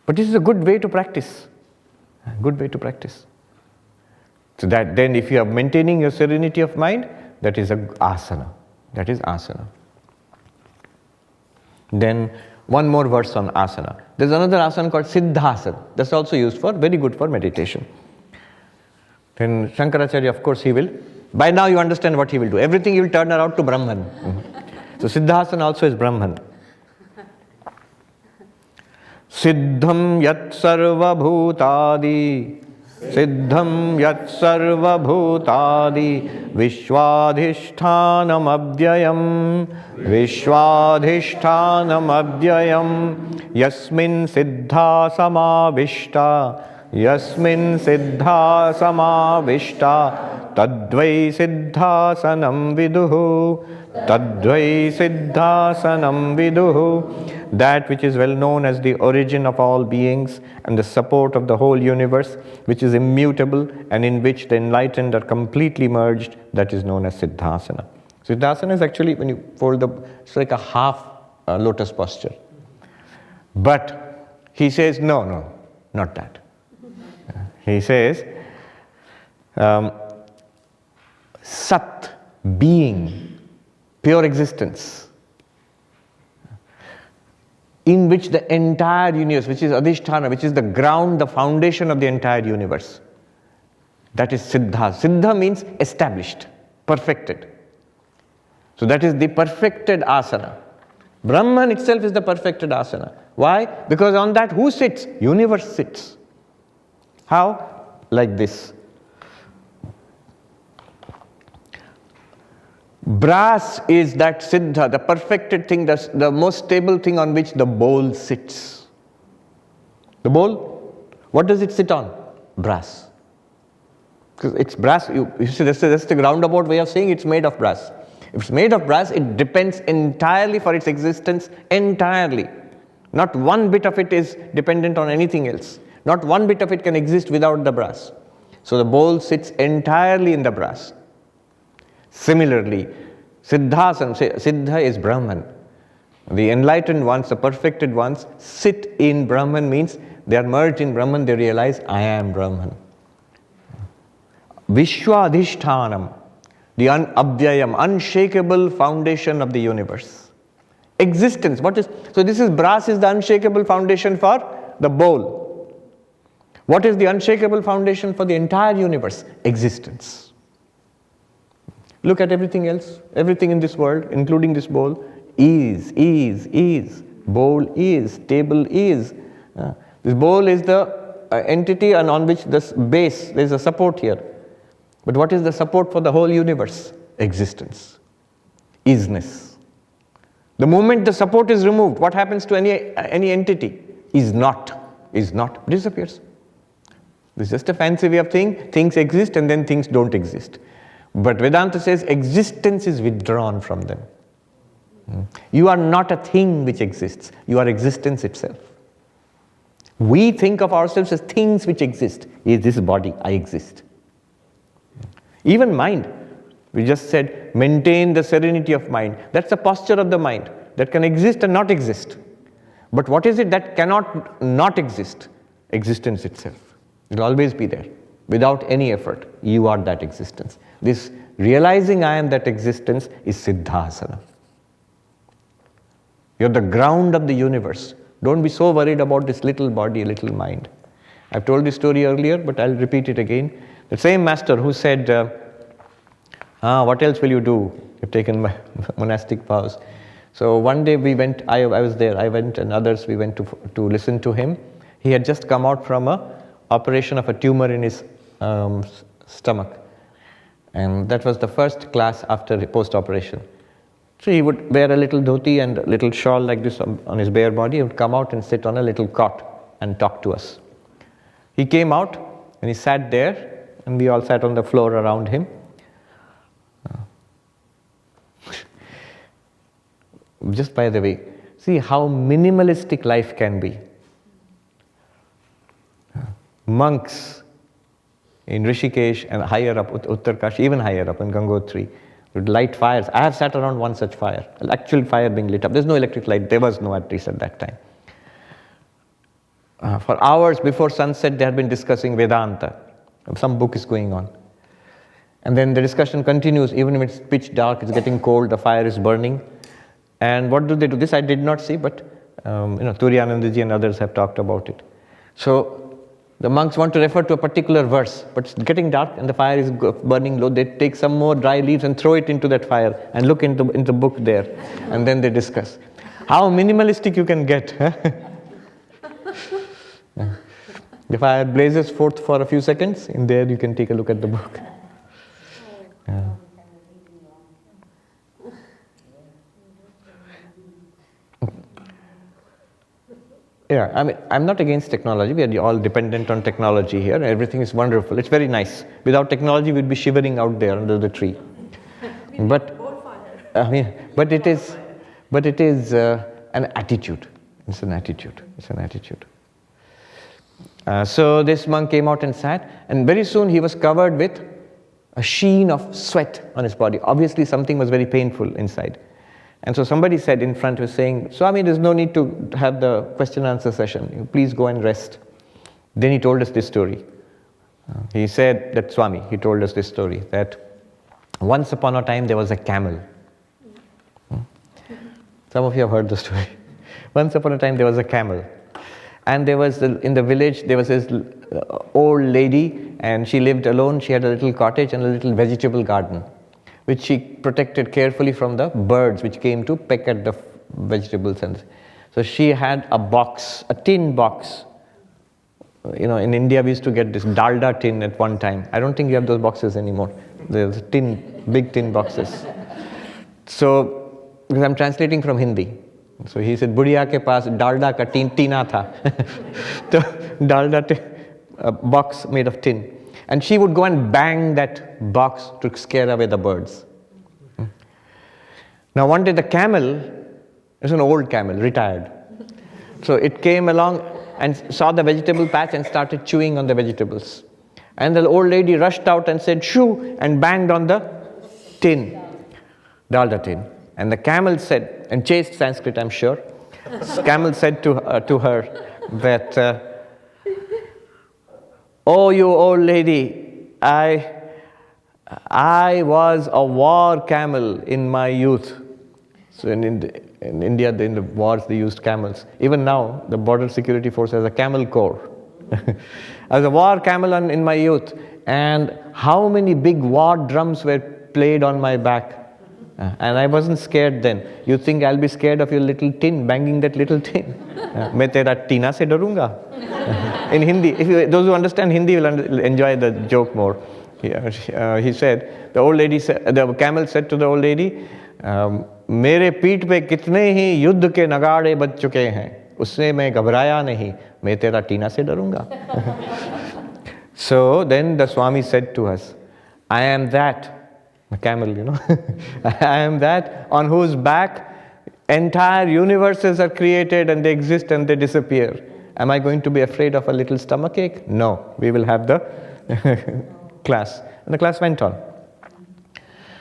But this is a good way to practice. Good way to practice. So that then if you are maintaining your serenity of mind, that is a asana. That is asana. Then one more verse on asana. There's another asana called Siddhasana. That's also used for, very good for meditation. Then Shankaracharya, of course, he will. By now you understand what he will do. Everything he will turn around to Brahman. So Siddhasana also is Brahman. Siddham yat sarva bhutadi, Siddham yat sarva bhutadi, Vishwadhishtanam abhyayam, Vishwadhishtanam abhyayam, Yasmin siddha samavishta, Yasmin siddha samavishta, Tadvai siddhasanam viduhu, Tadvai siddhasanam viduhu. That which is well known as the origin of all beings and the support of the whole universe, which is immutable and in which the enlightened are completely merged, that is known as Siddhasana. Siddhasana is actually, when you fold it's like a half lotus posture. But he says, no, not that. He says, Sat, being, pure existence, in which the entire universe, which is Adhisthana, which is the ground, the foundation of the entire universe. That is Siddha. Siddha means established, perfected. So that is the perfected asana. Brahman itself is the perfected asana. Why? Because on that who sits? Universe sits. How? Like this. Brass is that siddha, the perfected thing, the most stable thing on which the bowl sits. The bowl, what does it sit on? Brass. Because it's brass, you see, that's the roundabout way of saying it's made of brass. If it's made of brass, it depends entirely for its existence, entirely. Not one bit of it is dependent on anything else. Not one bit of it can exist without the brass. So the bowl sits entirely in the brass. Similarly, Siddha is Brahman. The enlightened ones, the perfected ones, sit in Brahman, means they are merged in Brahman, they realize, I am Brahman. Vishwadhishtanam, the abhyayam, unshakable foundation of the universe. Existence, so this is brass is the unshakable foundation for the bowl. What is the unshakable foundation for the entire universe? Existence. Look at everything else, everything in this world, including this bowl, is. Bowl is, table is. This bowl is the entity and on which this base, there is a support here. But what is the support for the whole universe? Existence. Isness. The moment the support is removed, what happens to any entity? Is not, disappears. This is just a fancy way of saying things exist and then things don't exist. But Vedanta says existence is withdrawn from them. You are not a thing which exists. You are existence itself. We think of ourselves as things which exist. Is this body? I exist. Even mind. We just said maintain the serenity of mind. That's a posture of the mind that can exist and not exist. But what is it that cannot not exist? Existence itself. It will always be there. Without any effort, you are that existence. This realizing I am that existence is Siddhasana. You're the ground of the universe. Don't be so worried about this little body, little mind. I've told this story earlier, but I'll repeat it again. The same master who said, what else will you do? You've taken my monastic vows. So one day we went, I was there, I went and others, we went to listen to him. He had just come out from an operation of a tumor in his stomach. And that was the first class after the post-operation. So he would wear a little dhoti and a little shawl like this on his bare body. He would come out and sit on a little cot and talk to us. He came out and he sat there and we all sat on the floor around him. Just by the way, see how minimalistic life can be. Monks in Rishikesh and higher up, Uttarkashi, even higher up in Gangotri, would light fires. I have sat around one such fire, an actual fire being lit up. There's no electric light, there was no at least at that time. For hours before sunset, they had been discussing Vedanta. Some book is going on. And then the discussion continues, even if it's pitch dark, it's getting cold, the fire is burning. And what do they do? This I did not see, but Turiyanandaji and others have talked about it. So the monks want to refer to a particular verse, but it's getting dark and the fire is burning low. They take some more dry leaves and throw it into that fire and look into the book there. And then they discuss. How minimalistic you can get. Huh? The fire blazes forth for a few seconds. In there you can take a look at the book. Yeah, I mean, I'm not against technology. We are all dependent on technology here. Everything is wonderful. It's very nice. Without technology, we'd be shivering out there under the tree. But it is an attitude. It's an attitude. It's an attitude. So this monk came out and sat, and very soon he was covered with a sheen of sweat on his body. Obviously, something was very painful inside. And so somebody said in front, was saying, Swami, there's no need to have the question and answer session. You please go and rest. Then he told us this story. He said that Swami, he told us this story, that once upon a time there was a camel. Some of you have heard the story. Once upon a time there was a camel. And there was, in the village, there was this old lady, and she lived alone. She had a little cottage and a little vegetable garden, which she protected carefully from the birds which came to peck at the vegetables. And so she had a box, a tin box. In India we used to get this dalda tin at one time. I don't think you have those boxes anymore. There's big tin boxes. So, because I'm translating from Hindi. So he said, Budiya ke paas dalda ka tina tha. The dalda a box made of tin. And she would go and bang that box to scare away the birds. Now one day the camel, it's an old camel, retired. So it came along and saw the vegetable patch and started chewing on the vegetables. And the old lady rushed out and said, shoo, and banged on the tin, dalda tin. And the camel said, and chased Sanskrit, I'm sure, camel said to her that, oh, you old lady, I was a war camel in my youth. So in India, in the wars, they used camels. Even now, the border security force has a camel corps. I was a war camel in my youth. And how many big war drums were played on my back? And I wasn't scared then. You think I'll be scared of your little tin, banging that little tin? Main tera tina se darunga. In Hindi, those who understand Hindi will enjoy the joke more. He said, the camel said to the old lady, मेरे पीठ पे कितने ही युद्ध के नगाड़े बज चुके हैं, उससे मैं घबराया नहीं, मैं तेरा टीना से डरूंगा. So then the Swami said to us, I am that, a camel, I am that on whose back entire universes are created and they exist and they disappear. Am I going to be afraid of a little stomachache? No, we will have the class. And the class went on.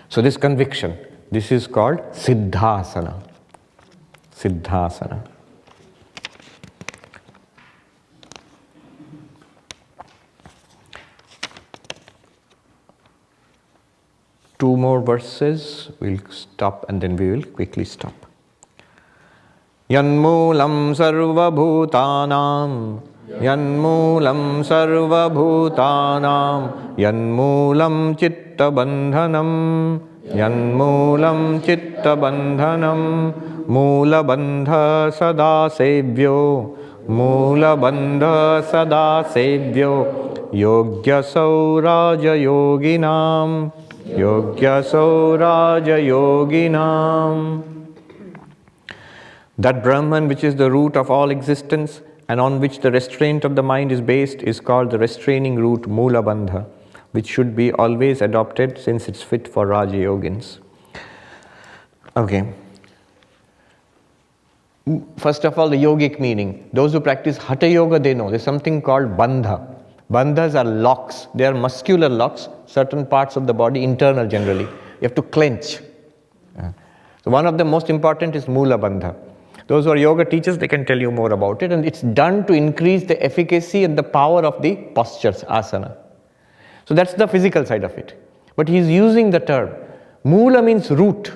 So this conviction, this is called Siddhasana. Siddhasana. 2 more verses, we'll stop and then we will quickly stop. Yanmulam sarva bhutanam, yanmulam sarva bhutanam, yanmulam chitta bandhanam, yanmulam chitta bandhanam, mula bandha sada sevyo, mula bandha sada sevyo, yogya sauraja yoginam, yogya sauraja yoginam. That Brahman which is the root of all existence and on which the restraint of the mind is based is called the restraining root Mula Bandha, which should be always adopted since it's fit for Raja Yogins. Okay. First of all, the yogic meaning. Those who practice Hatha Yoga, they know there's something called Bandha. Bandhas are locks. They are muscular locks, certain parts of the body, internal generally. You have to clench. So one of the most important is Mula Bandha. Those who are yoga teachers, they can tell you more about it. And it's done to increase the efficacy and the power of the postures, asana. So that's the physical side of it. But he's using the term. Mula means root.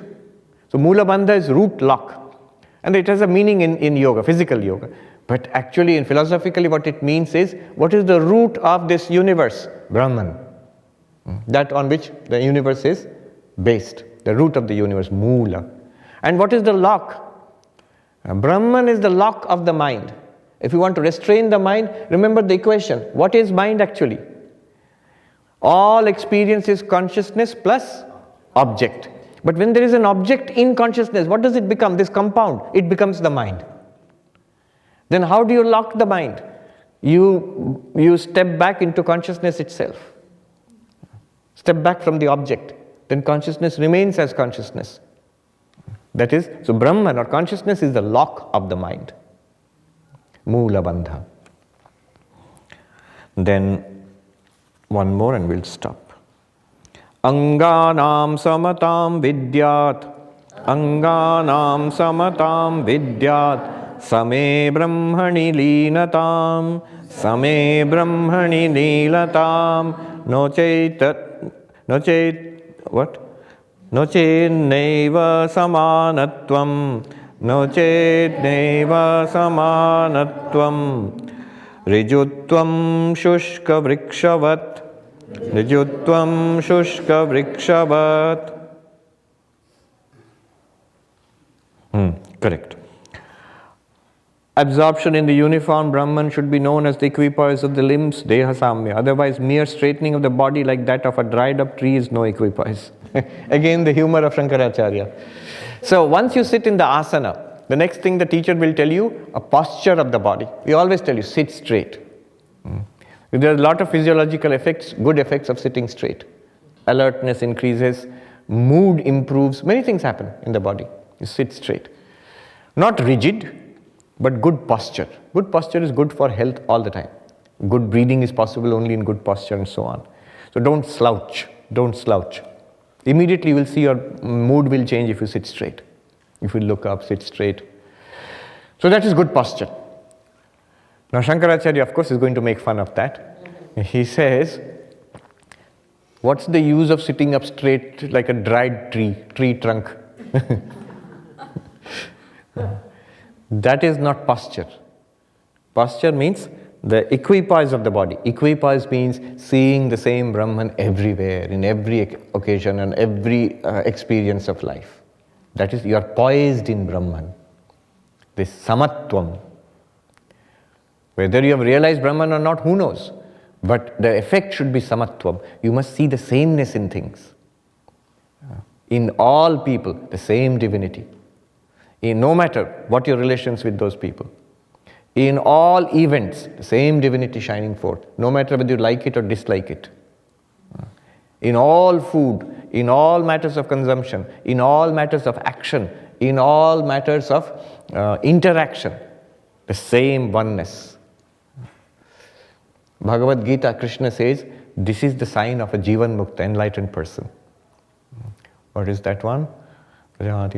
So Mula Bandha is root lock. And it has a meaning in yoga, physical yoga. But actually, in philosophically, what it means is, what is the root of this universe? Brahman. That on which the universe is based. The root of the universe, Mula. And what is the lock? Brahman is the lock of the mind. If you want to restrain the mind, remember the equation. What is mind actually? All experience is consciousness plus object. But when there is an object in consciousness, what does it become? This compound, it becomes the mind. Then how do you lock the mind? You step back into consciousness itself. Step back from the object. Then consciousness remains as consciousness. That is, so Brahman or consciousness is the lock of the mind. Mula Bandha. Then one more and we'll stop. Anganam samatam vidyat, Anganam samatam vidyat, Same brahmani linatam, Same brahmani nilatam, what? Noche neva samanatvam, noche neva samanatvam, Rijutvam shushka vrikshavat, Rijutvam shushka vrikshavat. Correct. Absorption in the uniform Brahman should be known as the equipoise of the limbs, Deha Samya. Otherwise, mere straightening of the body like that of a dried up tree is no equipoise. Again, the humor of Shankaracharya. So once you sit in the asana, the next thing the teacher will tell you, a posture of the body. We always tell you, sit straight. There are a lot of physiological effects, good effects of sitting straight. Alertness increases, mood improves, many things happen in the body. You sit straight. Not rigid, but good posture. Good posture is good for health all the time. Good breathing is possible only in good posture and so on. So don't slouch, don't slouch. Immediately you will see your mood will change if you sit straight. If you look up, sit straight. So that is good posture. Now Shankaracharya, of course, is going to make fun of that. He says, what's the use of sitting up straight like a dried tree trunk? That is not posture. Posture means the equipoise of the body. Equipoise means seeing the same Brahman everywhere, in every occasion and every experience of life. That is, you are poised in Brahman. This samatvam. Whether you have realized Brahman or not, who knows? But the effect should be samatvam. You must see the sameness in things. In all people, the same divinity. No matter what your relations with those people. In all events, the same divinity shining forth, no matter whether you like it or dislike it. In all food, in all matters of consumption, in all matters of action, in all matters of interaction, the same oneness. Bhagavad Gita, Krishna says, this is the sign of a Jivan Mukta, enlightened person. What is that one? Dukkeshu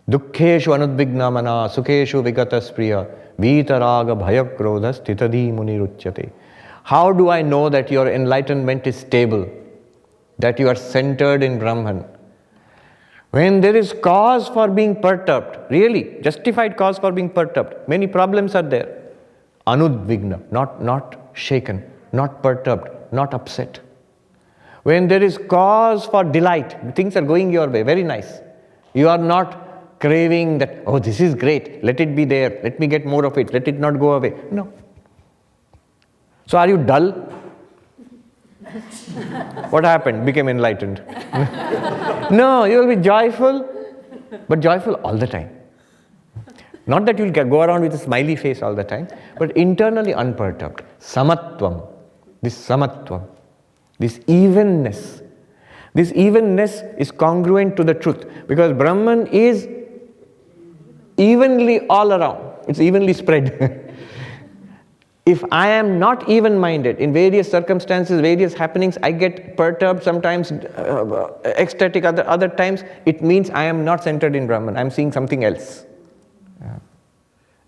anudvignamana, sukheshu vigata spriya, vitaraga bhayakrodha stitadi muniruchyate. How do I know that your enlightenment is stable, that you are centered in Brahman? When there is cause for being perturbed, really, justified cause for being perturbed, many problems are there. Anudvigna, not shaken, not perturbed, not upset. When there is cause for delight, things are going your way, very nice. You are not craving that, oh, this is great, let it be there, let me get more of it, let it not go away. No. So are you dull? What happened? Became enlightened. No, you will be joyful, but joyful all the time. Not that you'll go around with a smiley face all the time, but internally unperturbed. Samatvam, this evenness. This evenness is congruent to the truth, because Brahman is evenly all around. It's evenly spread. If I am not even-minded in various circumstances, various happenings, I get perturbed, sometimes ecstatic, other times, it means I am not centered in Brahman. I am seeing something else.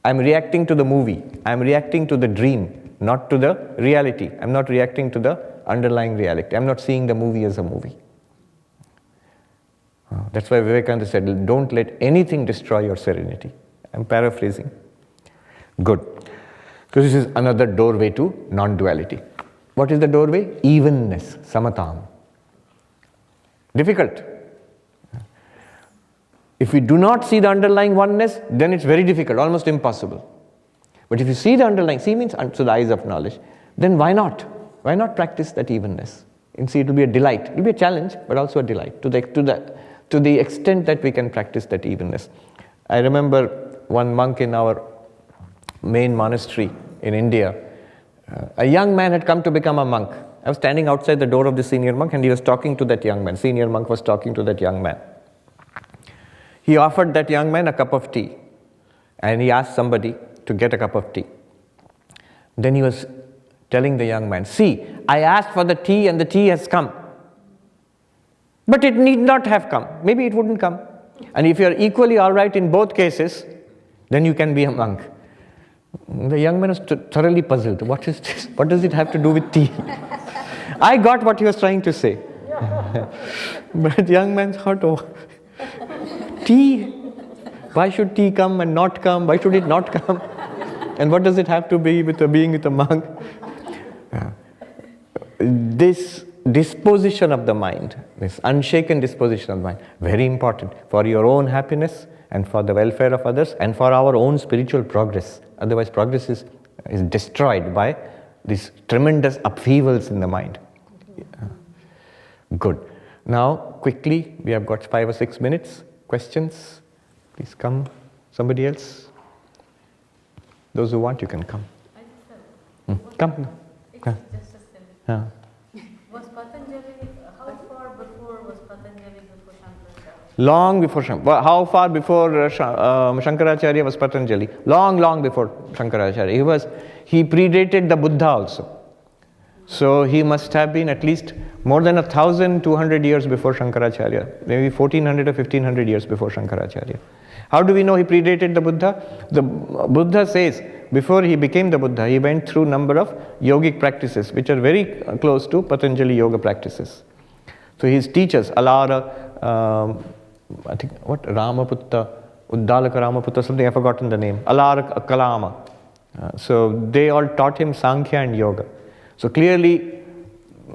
I am reacting to the movie. I am reacting to the dream, not to the reality. I am not reacting to the underlying reality. I am not seeing the movie as a movie. That's why Vivekananda said, don't let anything destroy your serenity. I am paraphrasing. Good. So this is another doorway to non-duality. What is the doorway? Evenness, samatam. Difficult. If we do not see the underlying oneness, then it's very difficult, almost impossible. But if you see the underlying, see means to the eyes of knowledge, then why not? Why not practice that evenness? And see, it will be a delight. It will be a challenge, but also a delight to the extent that we can practice that evenness. I remember one monk in our main monastery in India. A young man had come to become a monk. I was standing outside the door of the senior monk, and he was talking to that young man. Senior monk was talking to that young man. He offered that young man a cup of tea, and he asked somebody to get a cup of tea. Then he was telling the young man, see, I asked for the tea and the tea has come. But it need not have come. Maybe it wouldn't come. And if you are equally all right in both cases, then you can be a monk. The young man was thoroughly puzzled. What is this? What does it have to do with tea? I got what he was trying to say. But the young man thought, oh, tea? Why should tea come and not come? Why should it not come? And what does it have to be with being with a monk? This disposition of the mind, this unshaken disposition of the mind, very important for your own happiness and for the welfare of others and for our own spiritual progress. Otherwise, progress is destroyed by these tremendous upheavals in the mind. Good. Now, quickly, we have got 5 or 6 minutes. Questions? Please come. Somebody else? Those who want, you can come. I just have Come. Just a second. Was Patanjali, how far before was Patanjali before Shankaracharya? Long before Shankaracharya. How far before Shankaracharya was Patanjali? Long before Shankaracharya. He predated the Buddha also. So he must have been at least more than 1,200 years before Shankaracharya. Maybe 1,400 or 1,500 years before Shankaracharya. How do we know he predated the Buddha? The Buddha says, before he became the Buddha, he went through a number of yogic practices, which are very close to Patanjali yoga practices. So his teachers, Alara, I think, Ramaputta, Uddalaka Ramaputta, something, I've forgotten the name, Alara Kalama. So they all taught him Sankhya and yoga. So clearly,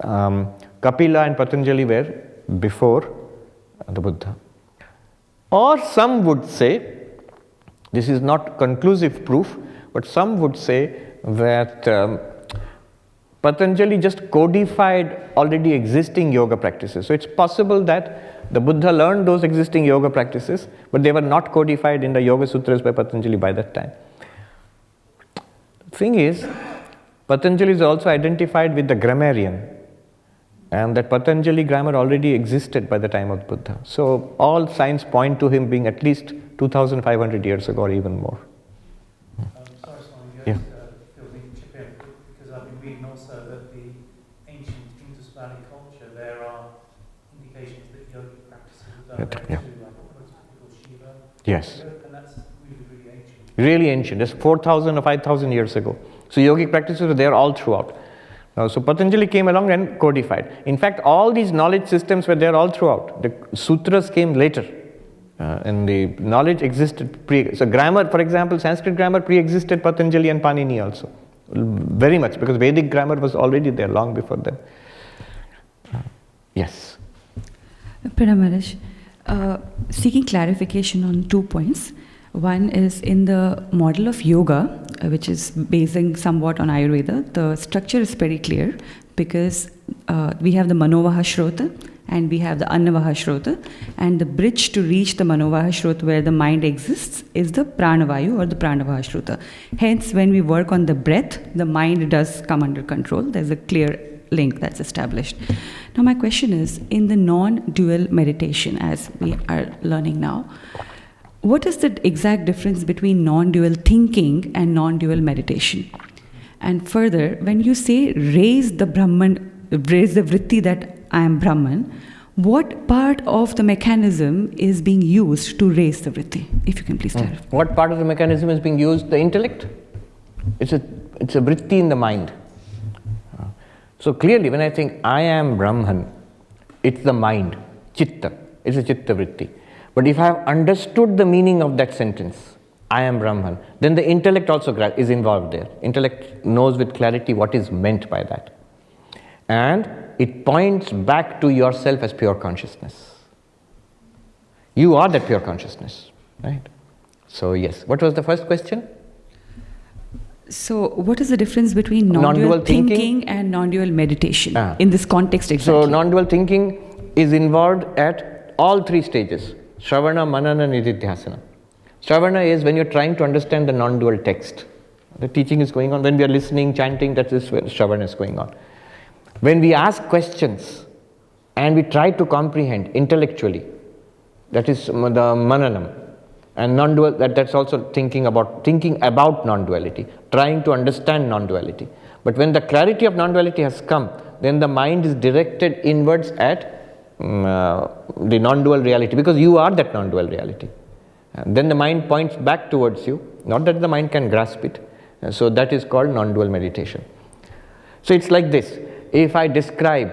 Kapila and Patanjali were before the Buddha. Or some would say, this is not conclusive proof, but some would say that Patanjali just codified already existing yoga practices. So it's possible that the Buddha learned those existing yoga practices, but they were not codified in the Yoga Sutras by Patanjali by that time. The thing is, Patanjali is also identified with the grammarian, and that Patanjali grammar already existed by the time of Buddha. So all signs point to him being at least 2,500 years ago or even more. Sorry, Swami, Yeah. feel we can chip in, because I've been reading also that the ancient Indus Valley culture, there are indications that yogic practices were done there Yeah. too, like what was Shiva. Yes. And that's really ancient. Really ancient. That's 4,000 or 5,000 years ago. So yogic practices were there all throughout. So Patanjali came along and codified. In fact, all these knowledge systems were there all throughout. The sutras came later. And the knowledge existed so grammar, for example, Sanskrit grammar pre-existed Patanjali and Panini also. Very much, because Vedic grammar was already there long before them. Yes. Pranam Maharaj, seeking clarification on 2 points. One is in the model of yoga, which is basing somewhat on Ayurveda, the structure is pretty clear because we have the Manovaha Shrota and we have the Annavaha Shrota, and the bridge to reach the Manovaha Shrota where the mind exists is the Pranavayu or the Pranavaha Shrota. Hence, when we work on the breath, the mind does come under control. There's a clear link that's established. Now my question is, in the non-dual meditation, as we are learning now, what is the exact difference between non-dual thinking and non-dual meditation? And further, when you say raise the Brahman, raise the vritti that I am Brahman, what part of the mechanism is being used to raise the vritti? If you can please clarify. What part of the mechanism is being used? The intellect. It's a vritti in the mind. So clearly, when I think I am Brahman, it's the mind, chitta. It's a chitta vritti. But if I have understood the meaning of that sentence, I am Brahman, then the intellect also is involved there. Intellect knows with clarity what is meant by that. And it points back to yourself as pure consciousness. You are that pure consciousness, right? So yes. What was the first question? So what is the difference between non-dual thinking and non-dual meditation in this context exactly? So non-dual thinking is involved at all 3 stages. Shravana, Manana, Nididhyasana. Shravana is when you're trying to understand the non-dual text. The teaching is going on. When we are listening, chanting, that is where Shravana is going on. When we ask questions and we try to comprehend intellectually, that is the Mananam. And non-dual, that's also thinking about non-duality, trying to understand non-duality. But when the clarity of non-duality has come, then the mind is directed inwards at the non-dual reality, because you are that non-dual reality. And then the mind points back towards you, not that the mind can grasp it. So that is called non-dual meditation. So it's like this. If I describe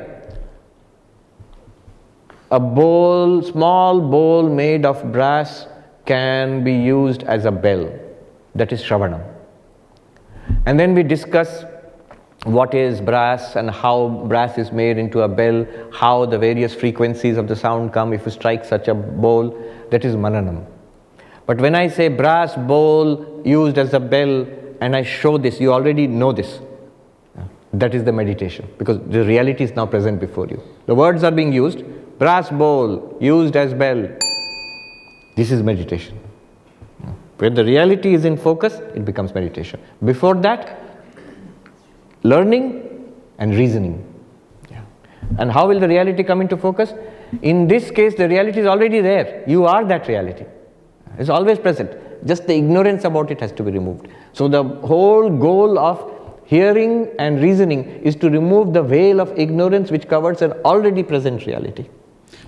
a bowl, small bowl made of brass can be used as a bell, that is Shravanam. And then we discuss what is brass and how brass is made into a bell, how the various frequencies of the sound come if you strike such a bowl, that is Mananam. But when I say brass bowl used as a bell and I show this, you already know this. That is the meditation, because the reality is now present before you. The words are being used, brass bowl used as bell. This is meditation. When the reality is in focus, it becomes meditation. Before that, learning and reasoning. And how will the reality come into focus? In this case, the reality is already there. You are that reality. It's always present. Just the ignorance about it has to be removed. So the whole goal of hearing and reasoning is to remove the veil of ignorance which covers an already present reality.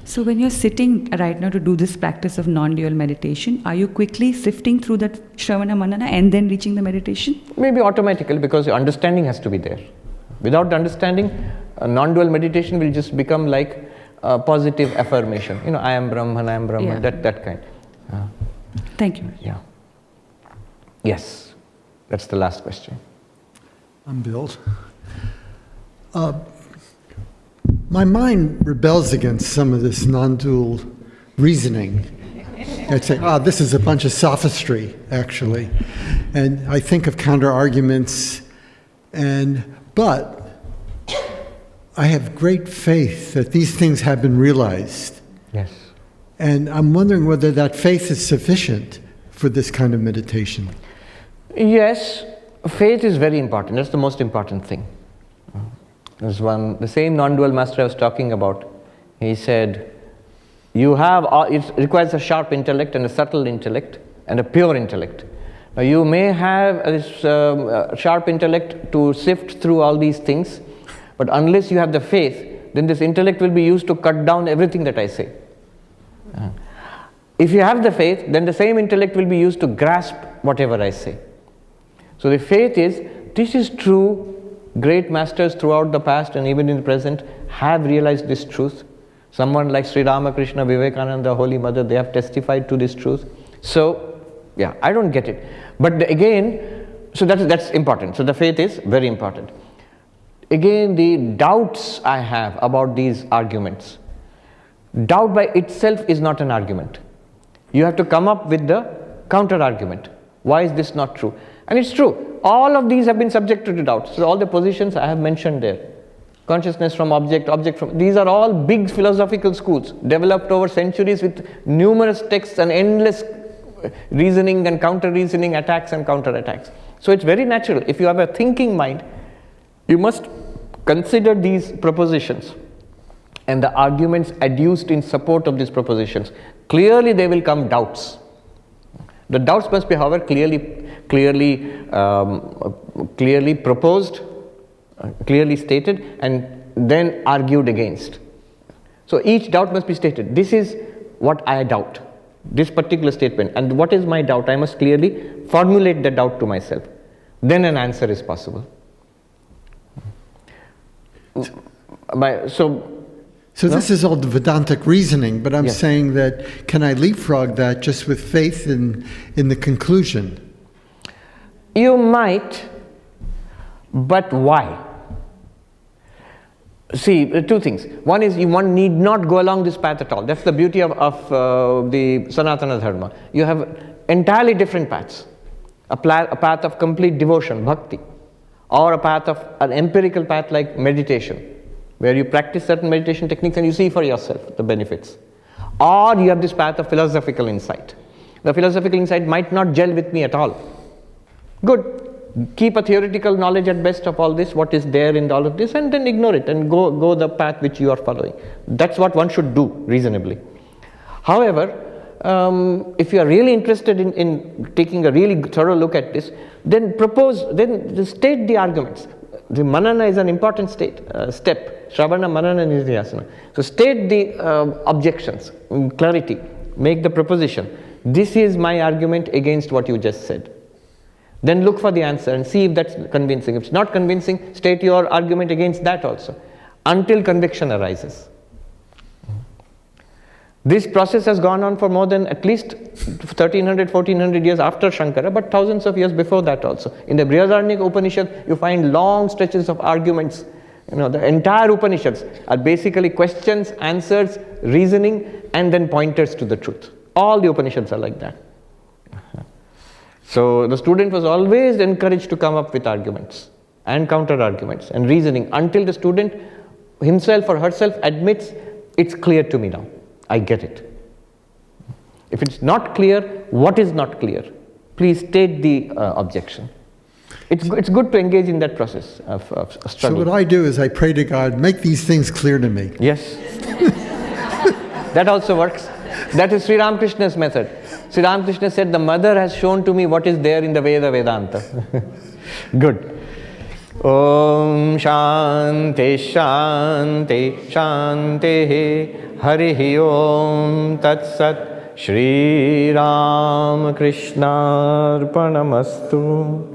So when you're sitting right now to do this practice of non-dual meditation, are you quickly sifting through that Shravana Manana and then reaching the meditation? Maybe automatically, because your understanding has to be there. Without the understanding, non-dual meditation will just become like a positive affirmation. I am Brahman, I am Brahman, that kind. Thank you. Yeah. Yes, that's the last question. I'm Bill. My mind rebels against some of this non-dual reasoning. I'd say, this is a bunch of sophistry, actually. And I think of counter-arguments, but I have great faith that these things have been realized. Yes. And I'm wondering whether that faith is sufficient for this kind of meditation. Yes, faith is very important. That's the most important thing. The same non-dual master I was talking about, he said, it requires a sharp intellect and a subtle intellect and a pure intellect. Now you may have this sharp intellect to sift through all these things, but unless you have the faith, then this intellect will be used to cut down everything that I say. If you have the faith, then the same intellect will be used to grasp whatever I say. So the faith is, this is true, Great masters throughout the past and even in the present have realized this truth. Someone like Sri Ramakrishna, Vivekananda, Holy Mother, they have testified to this truth. So, yeah, I don't get it. But again, so that's important. So the faith is very important. Again, the doubts I have about these arguments. Doubt by itself is not an argument. You have to come up with the counter argument. Why is this not true? And it's true. All of these have been subjected to doubt. So all the positions I have mentioned there. Consciousness from object, object from... These are all big philosophical schools developed over centuries with numerous texts and endless reasoning and counter-reasoning, attacks and counter-attacks. So it's very natural. If you have a thinking mind, you must consider these propositions and the arguments adduced in support of these propositions. Clearly there will come doubts. The doubts must be, however, clearly proposed, clearly stated, and then argued against. So each doubt must be stated. This is what I doubt, this particular statement. And what is my doubt? I must clearly formulate the doubt to myself. Then an answer is possible. So this is all the Vedantic reasoning, but I'm saying that, can I leapfrog that just with faith in the conclusion? You might, but why? See, two things. One is, one need not go along this path at all. That's the beauty of the Sanatana Dharma. You have entirely different paths. A path of complete devotion, bhakti, or a path of an empirical path like meditation, where you practice certain meditation techniques and you see for yourself the benefits. Or you have this path of philosophical insight. The philosophical insight might not gel with me at all. Good. Keep a theoretical knowledge at best of all this, what is there in all of this, and then ignore it and go the path which you are following. That's what one should do reasonably. However, if you are really interested in taking a really thorough look at this, then state the arguments. The manana is an important step. Shravana, manana, nidhyasana. So state the objections, clarity, make the proposition. This is my argument against what you just said. Then look for the answer and see if that's convincing. If it's not convincing, state your argument against that also, until conviction arises. This process has gone on for more than at least 1300, 1400 years after Shankara, but thousands of years before that also. In the Brihadaranyaka Upanishad, you find long stretches of arguments. The entire Upanishads are basically questions, answers, reasoning, and then pointers to the truth. All the Upanishads are like that. So the student was always encouraged to come up with arguments and counter-arguments and reasoning until the student himself or herself admits, it's clear to me now. I get it. If it's not clear, what is not clear? Please state the objection. It's good to engage in that process of struggle. So what I do is I pray to God, make these things clear to me. Yes. That also works. That is Sri Ramakrishna's method. Sri Ramakrishna said, the mother has shown to me what is there in the Vedanta. Good. Om Shanti Shanti Shanti Harihi Om Tat Sat Shri Ram Krishna Arpanamastu.